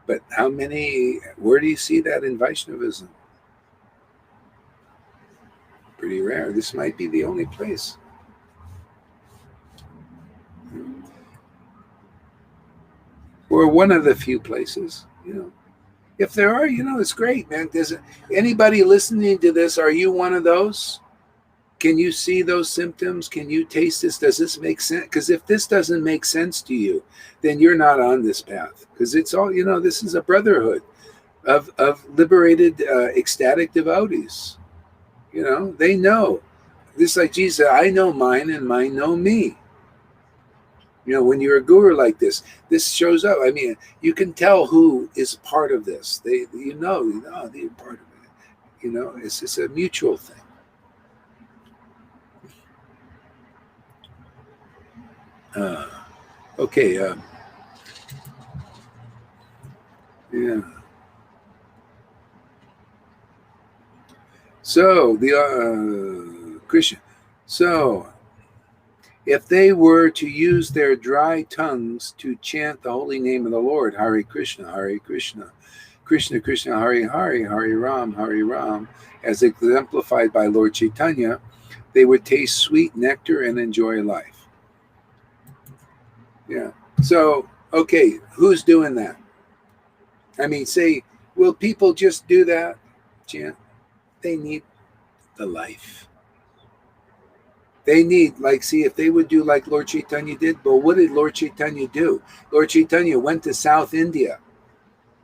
But where do you see that in Vaishnavism? Pretty rare. This might be the only place. Or one of the few places, If there are, it's great, man. Does anybody listening to this, are you one of those? Can you see those symptoms? Can you taste this? Does this make sense? Because if this doesn't make sense to you, then you're not on this path. Because it's all, this is a brotherhood of liberated, ecstatic devotees. They know. This like Jesus said, I know mine and mine know me. When you're a guru like this shows up. I mean, you can tell who is part of this. They're part of it. It's just a mutual thing. Okay. Yeah. So the Krishna. So if they were to use their dry tongues to chant the holy name of the Lord, Hare Krishna, Krishna Krishna, Hare Hare, Hare Ram, as exemplified by Lord Chaitanya, they would taste sweet nectar and enjoy life. Yeah. So, okay, who's doing that? I mean, will people just do that? Chant? They need the life. They need, if they would do like Lord Chaitanya did, but what did Lord Chaitanya do? Lord Chaitanya went to South India,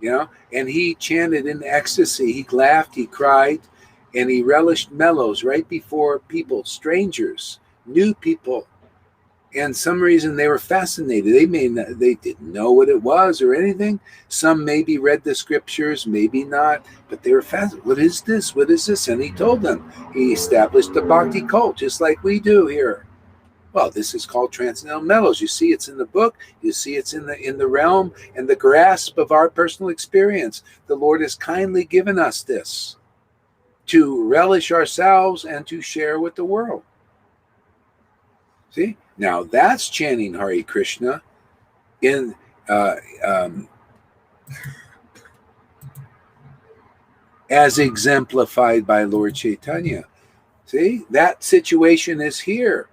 and he chanted in ecstasy. He laughed, he cried, and he relished mellows right before people, strangers, new people. And some reason they were fascinated. They didn't know what it was or anything. Some maybe read the scriptures, maybe not, but they were fascinated. What is this? What is this? And he told them. He established a bhakti cult, just like we do here. Well, this is called Transcendental Mellows. You see, it's in the book. You see, it's in the realm and the grasp of our personal experience. The Lord has kindly given us this to relish ourselves and to share with the world. See? Now that's chanting Hare Krishna in as exemplified by Lord Chaitanya. See, that situation is here.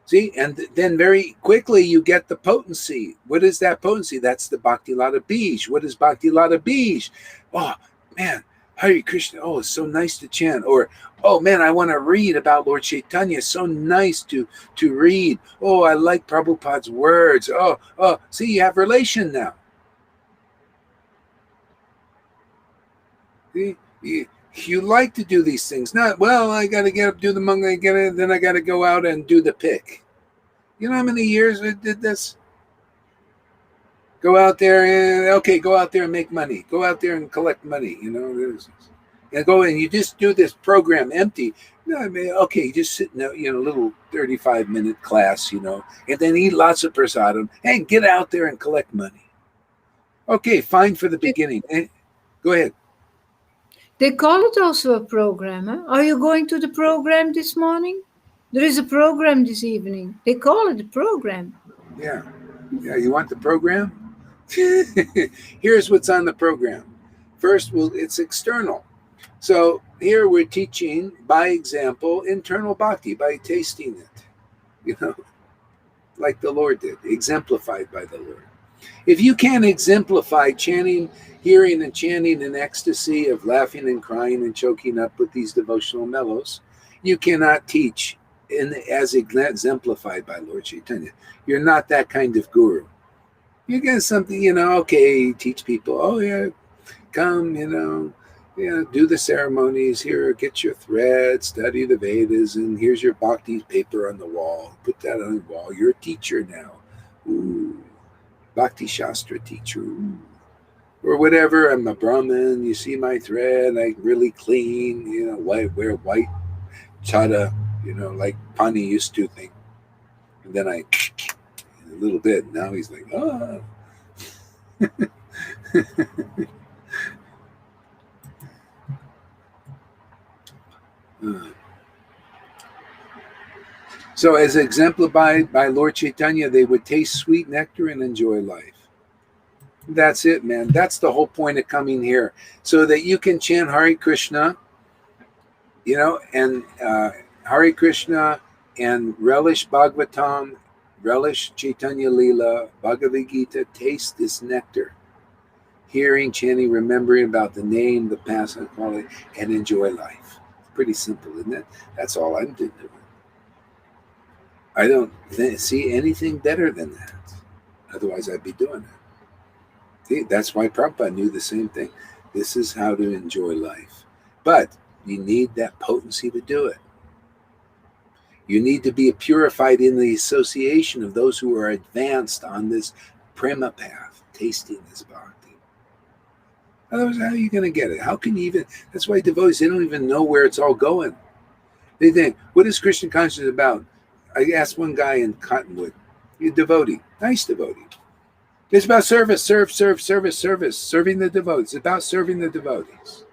See, and then very quickly you get the potency. What is that potency? That's the Bhakti Lata Bij. What is Bhakti Lata Bij? Oh, man, Hare Krishna. Oh, it's so nice to chant. Or, oh, man, I want to read about Lord Chaitanya. It's so nice to read. Oh, I like Prabhupada's words. Oh, see, you have relation now. See? You like to do these things. Not, well, I got to get up, do the manga, then I got to go out and do the pick. You know how many years I did this? Go out there and make money. Go out there and collect money, And go and you just do this program empty. You just sit in a little 35-minute class, and then eat lots of prasadam and get out there and collect money. Okay, fine for the beginning. Go ahead. They call it also a program. Huh? Are you going to the program this morning? There is a program this evening. They call it a program. Yeah, you want the program? Here's what's on the program. First, it's external. So here we're teaching by example internal bhakti, by tasting it, like the Lord did, exemplified by the Lord. If you can't exemplify chanting, hearing and chanting in ecstasy of laughing and crying and choking up with these devotional mellows, you cannot teach as exemplified by Lord Chaitanya. You're not that kind of guru. You get something, okay, teach people, oh yeah, come, do the ceremonies here, get your thread, study the Vedas, and here's your bhakti paper on the wall. Put that on the wall. You're a teacher now. Ooh, Bhakti Shastra teacher. Ooh. Or whatever, I'm a Brahmin, you see my thread, like really clean, wear white chada, like Pani used to think. And then I, a little bit, now he's like, oh. So as exemplified by Lord Chaitanya, they would taste sweet nectar and enjoy life. That's it, man. That's the whole point of coming here. So that you can chant Hare Krishna, and Hare Krishna and relish Bhagavatam, relish Chaitanya Leela, Bhagavad Gita, taste this nectar. Hearing, chanting, remembering about the name, the past, and quality, and enjoy life. It's pretty simple, isn't it? That's all I'm doing. I don't see anything better than that. Otherwise, I'd be doing it. See, that's why Prabhupada knew the same thing. This is how to enjoy life. But you need that potency to do it. You need to be purified in the association of those who are advanced on this prema path, tasting this bhakti. Otherwise, how are you going to get it? How can you even? That's why devotees, they don't even know where it's all going. They think, what is Krishna consciousness about? I asked one guy in Cottonwood, a devotee, nice devotee. It's about service, serving the devotees. It's about serving the devotees.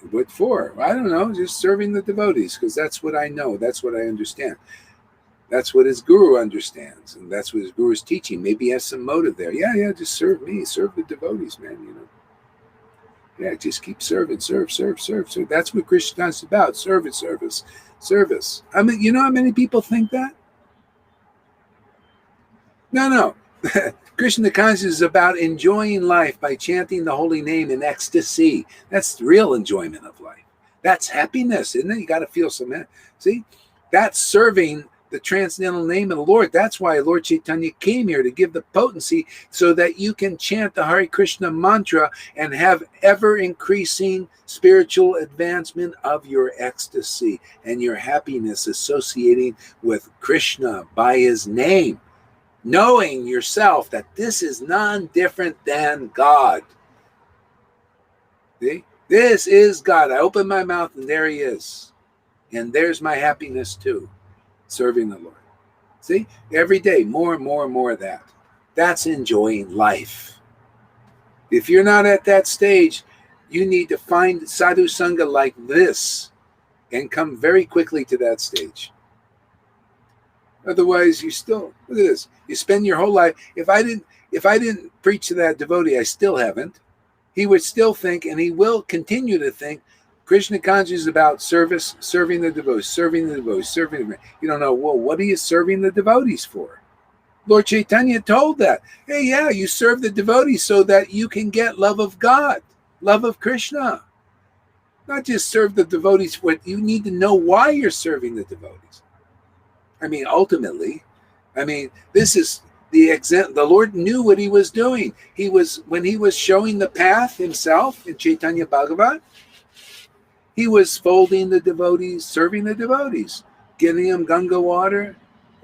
What for? I don't know, just serving the devotees, because that's what I know. That's what I understand. That's what his guru understands, and that's what his guru is teaching. Maybe he has some motive there. Yeah, just serve me, serve the devotees, man, Yeah, just keep serving, serve. That's what Krishna is about, service. I mean, you know how many people think that? No. Krishna consciousness is about enjoying life by chanting the holy name in ecstasy. That's the real enjoyment of life. That's happiness, isn't it? You got to feel some happiness. See, that's serving the transcendental name of the Lord. That's why Lord Chaitanya came here, to give the potency so that you can chant the Hare Krishna mantra and have ever increasing spiritual advancement of your ecstasy and your happiness associating with Krishna by his name. Knowing yourself that this is none different than God. See? This is God. I open my mouth and there he is. And there's my happiness too, serving the Lord. See? Every day, more and more of that. That's enjoying life. If you're not at that stage, you need to find sadhu sangha like this and come very quickly to that stage. Otherwise, you still, look at this. You spend your whole life. If I didn't preach to that devotee, I still haven't. He would still think, and he will continue to think, Krishna consciousness is about service, serving the devotees, serving the devotees, serving them. You don't know, well, what are you serving the devotees for? Lord Chaitanya told that. Hey, yeah, you serve the devotees so that you can get love of God, love of Krishna. Not just serve the devotees, what you need to know why you're serving the devotees. I mean, ultimately, this is the Lord knew what he was doing. When he was showing the path himself in Chaitanya Bhagavat, he was folding the devotees, serving the devotees, giving them Ganga water.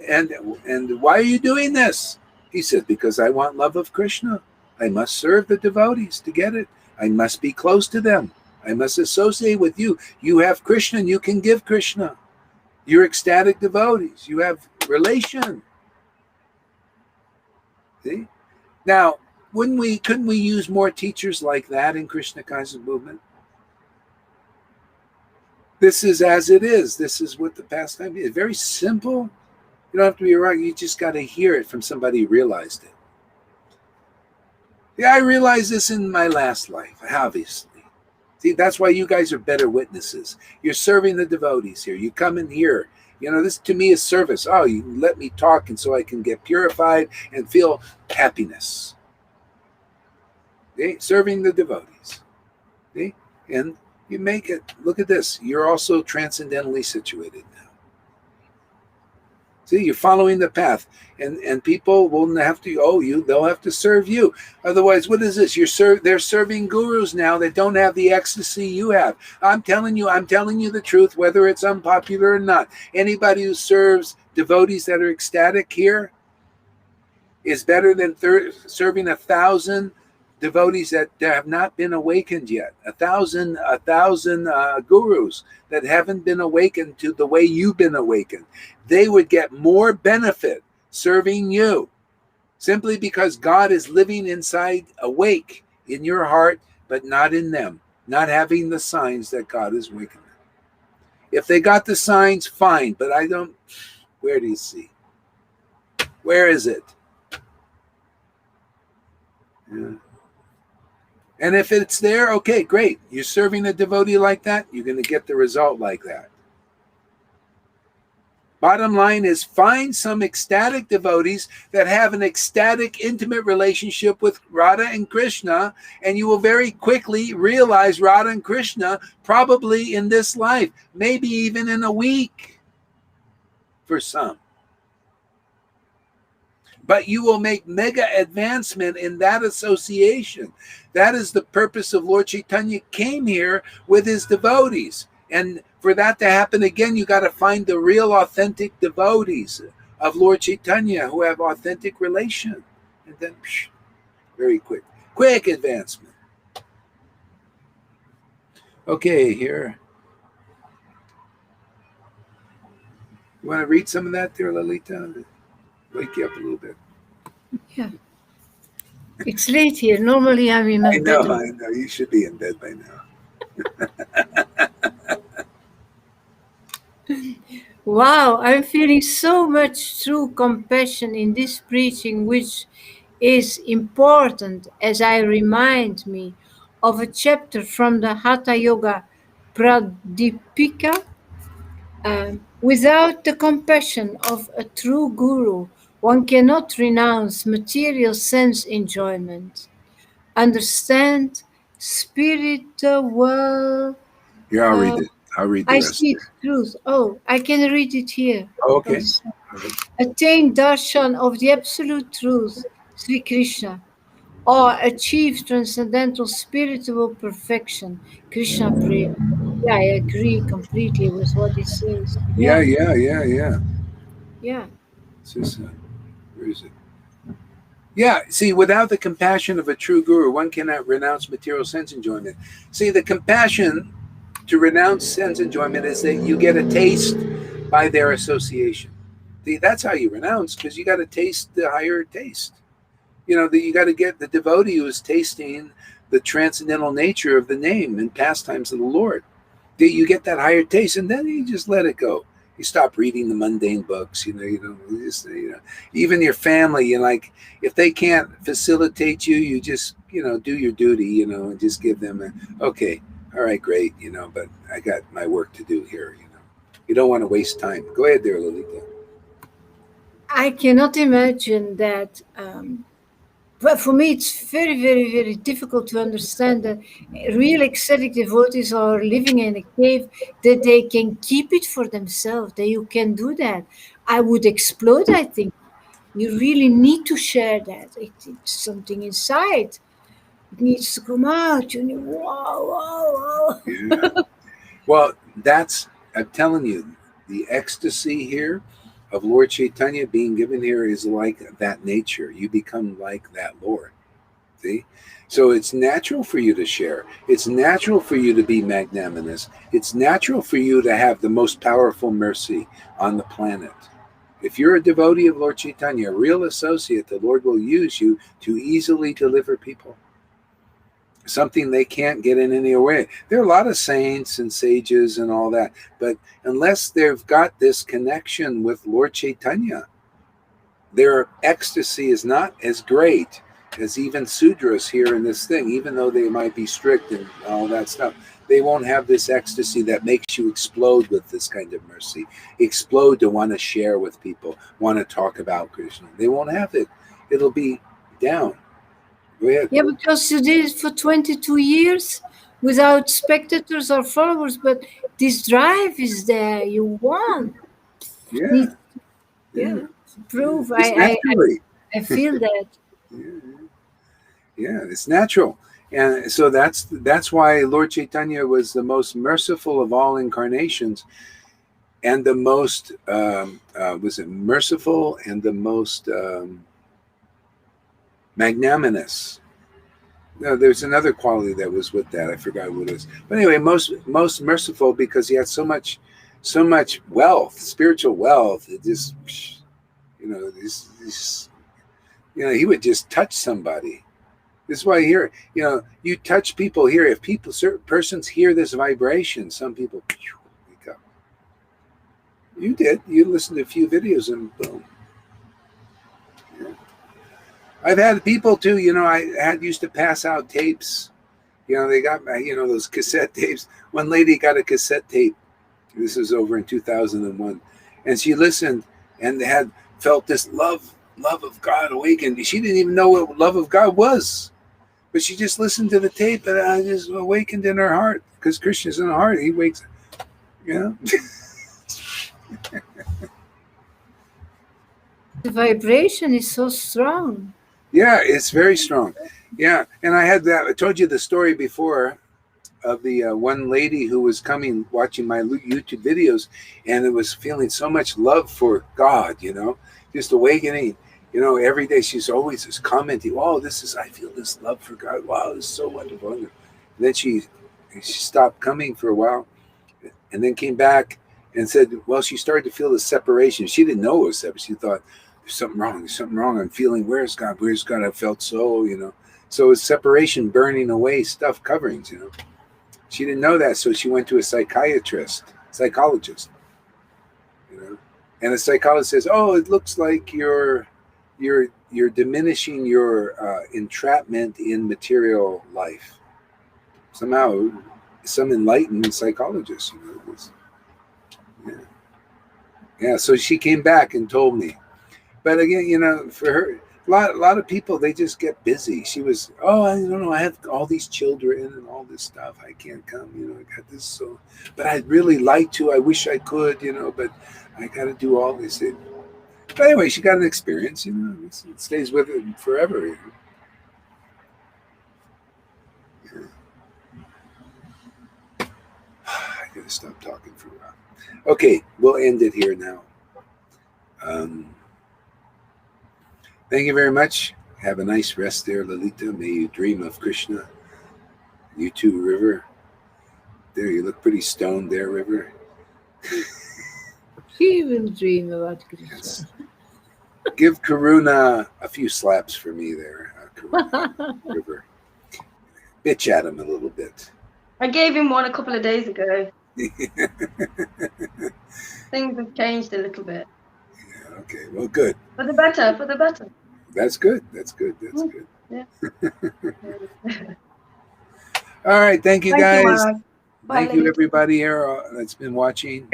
And why are you doing this? He said, because I want love of Krishna. I must serve the devotees to get it. I must be close to them. I must associate with you. You have Krishna and you can give Krishna. You're ecstatic devotees. You have relation. See? Now, couldn't we use more teachers like that in Krishna consciousness movement? This is as it is. This is what the pastime is. Very simple. You don't have to be right. You just got to hear it from somebody who realized it. Yeah, I realized this in my last life, obviously. See, that's why you guys are better witnesses. You're serving the devotees here. You come in here. This to me is service. Oh, you let me talk, and so I can get purified and feel happiness. Okay? Serving the devotees. Okay? And you make it. Look at this. You're also transcendentally situated now. See, you're following the path, and people will have to they'll have to serve you. Otherwise, what is this? They're serving gurus now that don't have the ecstasy you have. I'm telling you the truth, whether it's unpopular or not. Anybody who serves devotees that are ecstatic here is better than serving 1,000 devotees that have not been awakened yet. 1,000 gurus that haven't been awakened to the way you've been awakened. They would get more benefit serving you simply because God is living inside, awake in your heart, but not in them, not having the signs that God is waking them. If they got the signs, fine, but I don't. Where do you see? Where is it? Yeah. And if it's there, okay, great. You're serving a devotee like that, you're going to get the result like that. Bottom line is, find some ecstatic devotees that have an ecstatic, intimate relationship with Radha and Krishna, and you will very quickly realize Radha and Krishna probably in this life, maybe even in a week for some. But you will make mega advancement in that association. That is the purpose of Lord Chaitanya came here with his devotees. And for that to happen again, you got to find the real authentic devotees of Lord Chaitanya who have authentic relation. And then, very quick advancement. Okay, here. You want to read some of that there, Lalita? Wake you up a little bit. Yeah. It's late here. Normally I'm in my bed. I know. You should be in bed by now. Wow, I'm feeling so much true compassion in this preaching, which is important as I remind me of a chapter from the Hatha Yoga Pradipika. Without the compassion of a true guru, one cannot renounce material sense enjoyment. Understand spiritual. Here, I'll read it. I'll read the I rest. see truth. Oh, I can read it here. Oh, okay. Attain darshan of the absolute truth, Sri Krishna, or achieve transcendental spiritual perfection, Krishna prayer. Yeah, I agree completely with what it says. Yeah. Yeah. It's just, where is it? Yeah, see, without the compassion of a true guru, one cannot renounce material sense enjoyment. See, the compassion to renounce sense enjoyment is that you get a taste by their association. See, that's how you renounce, because you got to taste the higher taste. You got to get the devotee who is tasting the transcendental nature of the name and pastimes of the Lord. You get that higher taste, and then you just let it go. You stop reading the mundane books, even your family, if they can't facilitate you, you just, do your duty, and just give them okay, all right, great, but I got my work to do here, You don't want to waste time. Go ahead there, Lolita. I cannot imagine that. But for me, it's very, very, very difficult to understand that real ecstatic devotees are living in a cave, that they can keep it for themselves, that you can do that. I would explode, I think. You really need to share that. It's something inside. It needs to come out. Wow. Yeah. Well, I'm telling you, the ecstasy here of Lord Chaitanya being given here is like that nature. You become like that Lord. See? So it's natural for you to share. It's natural for you to be magnanimous. It's natural for you to have the most powerful mercy on the planet. If you're a devotee of Lord Chaitanya, a real associate, the Lord will use you to easily deliver people. Something they can't get in any way. There are a lot of saints and sages and all that, but unless they've got this connection with Lord Chaitanya, their ecstasy is not as great as even Sudras here in this thing, even though they might be strict and all that stuff. They won't have this ecstasy that makes you explode with this kind of mercy, explode to want to share with people, want to talk about Krishna. They won't have it. It'll be down. Go ahead. Yeah, because you did it for 22 years without spectators or followers, but this drive is there. You want. Yeah. Need, Yeah. yeah, prove. It's naturally. I feel that. Yeah, it's natural. And so that's why Lord Chaitanya was the most merciful of all incarnations, and the most was it merciful and the most magnanimous. No, there's another quality that was with that. I forgot what it was. But anyway, most merciful because he had so much wealth, spiritual wealth. It just, this he would just touch somebody. This is why here, you touch people here. If certain persons hear this vibration, some people wake up. You did. You listened to a few videos and boom. Yeah. I've had people too. I used to pass out tapes. They got those cassette tapes. One lady got a cassette tape. This was over in 2001, and she listened and had felt this love of God awakened. She didn't even know what love of God was. But she just listened to the tape and I just awakened in her heart because Krishna's in her heart. He wakes, The vibration is so strong. Yeah, it's very strong. Yeah, and I told you the story before of the one lady who was watching my YouTube videos, and it was feeling so much love for God, just awakening. Every day she's always just commenting, "Oh, I feel this love for God. Wow, this is so wonderful." And then she stopped coming for a while, and then came back and said, "Well, she started to feel the separation. She didn't know it was separate. She thought there's something wrong. There's something wrong. I'm feeling where's God? Where's God? I felt so, So it's separation, burning away stuff, coverings. She didn't know that, so she went to a psychologist. And the psychologist says, "Oh, it looks like you're diminishing your entrapment in material life." Somehow, some enlightened psychologist, yeah. So she came back and told me, but again, for her, a lot of people, they just get busy. She was, "Oh, I don't know, I have all these children and all this stuff. I can't come, I got this, but I'd really like to. I wish I could, but I got to do all this." But anyway, she got an experience, it stays with her forever. Yeah. I gotta stop talking for a while. Okay, we'll end it here now. Thank you very much. Have a nice rest there, Lalita. May you dream of Krishna. You too, River. There, you look pretty stoned there, River. He will dream about Krishna. Yes. Give Karuna a few slaps for me there, Karuna, River. Bitch at him a little bit. I gave him one a couple of days ago. Things have changed a little bit. Yeah, okay, well, good. For the better. That's good. Good. Yeah. All right, thank you, guys. Maharaj. Thank Bye, you, everybody here that's been watching.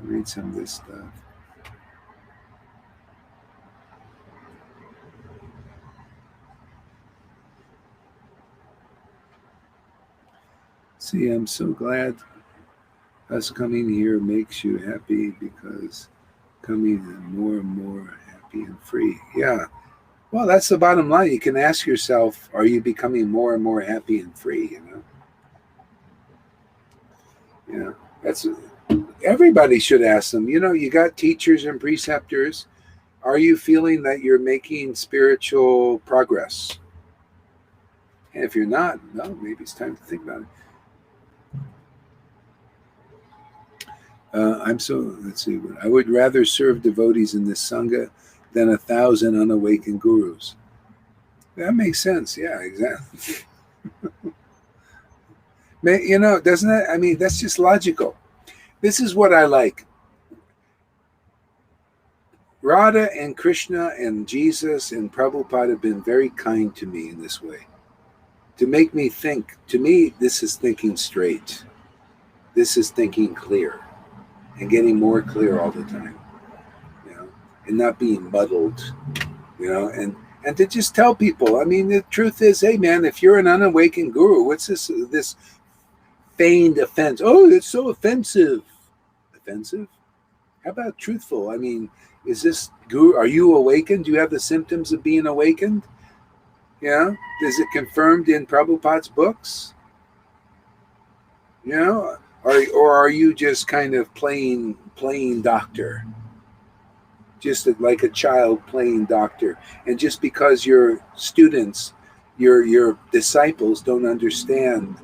Read some of this stuff. See, I'm so glad us coming here makes you happy, because coming more and more happy and free. Yeah. Well, that's the bottom line. You can ask yourself, are you becoming more and more happy and free? That's everybody should ask them. You got teachers and preceptors. Are you feeling that you're making spiritual progress? And if you're not, well, maybe it's time to think about it. Let's see. I would rather serve devotees in this Sangha than 1,000 unawakened gurus. That makes sense. Yeah, exactly. Doesn't it? I mean, that's just logical. This is what I like. Radha and Krishna and Jesus and Prabhupada have been very kind to me in this way. To make me think, to me, this is thinking straight. This is thinking clear and getting more clear all the time, and not being muddled, and to just tell people, I mean, the truth is, hey man, if you're an unawakened guru, what's this feigned offense? Oh, it's so offensive. Offensive? How about truthful? I mean, is this guru, are you awakened? Do you have the symptoms of being awakened? Yeah. Is it confirmed in Prabhupada's books? Or are you just kind of playing doctor? Just like a child playing doctor. And just because your students, your disciples don't understand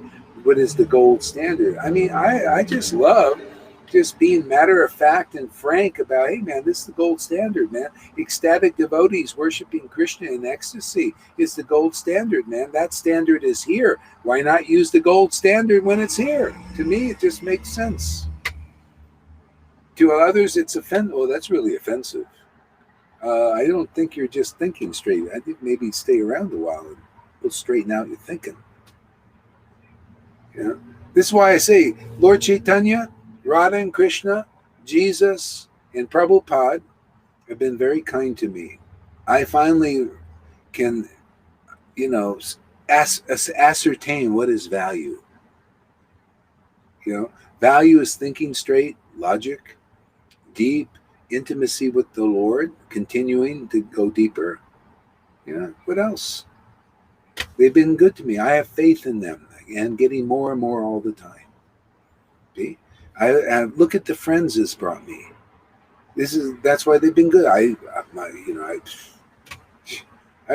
what is the gold standard. I mean, I just love just being matter of fact and frank about, hey man, this is the gold standard, man. Ecstatic devotees worshiping Krishna in ecstasy is the gold standard, man. That standard is here. Why not use the gold standard when it's here? To me, it just makes sense. To others, it's offensive. Oh, that's really offensive. I don't think you're just thinking straight. I think maybe stay around a while and we'll straighten out your thinking. This is why I say Lord Chaitanya, Radha and Krishna, Jesus, and Prabhupada have been very kind to me. I finally can, ascertain what is value. Value is thinking straight, logic, deep intimacy with the Lord, continuing to go deeper. What else? They've been good to me. I have faith in them and getting more and more all the time. See? I look at the friends it's brought me. That's why they've been good. I've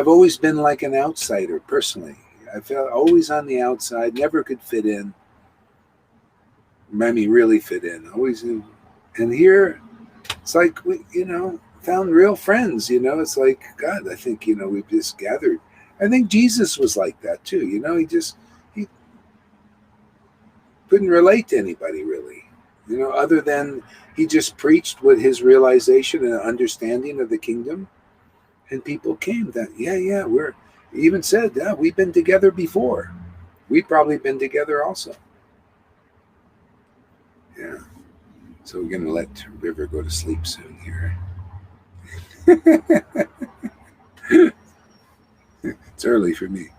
always been like an outsider personally. I felt always on the outside, never could fit in. I mean, really fit in. Always, and here it's like we, found real friends. It's like God. I think we've just gathered. I think Jesus was like that too. He couldn't relate to anybody really. Other than he just preached with his realization and understanding of the kingdom, and people came. That he even said, we've been together before. We've probably been together also. Yeah. So we're gonna let River go to sleep soon here. It's early for me.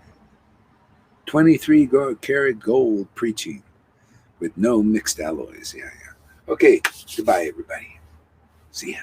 23-karat gold preaching with no mixed alloys. Yeah. Okay, goodbye, everybody. See ya.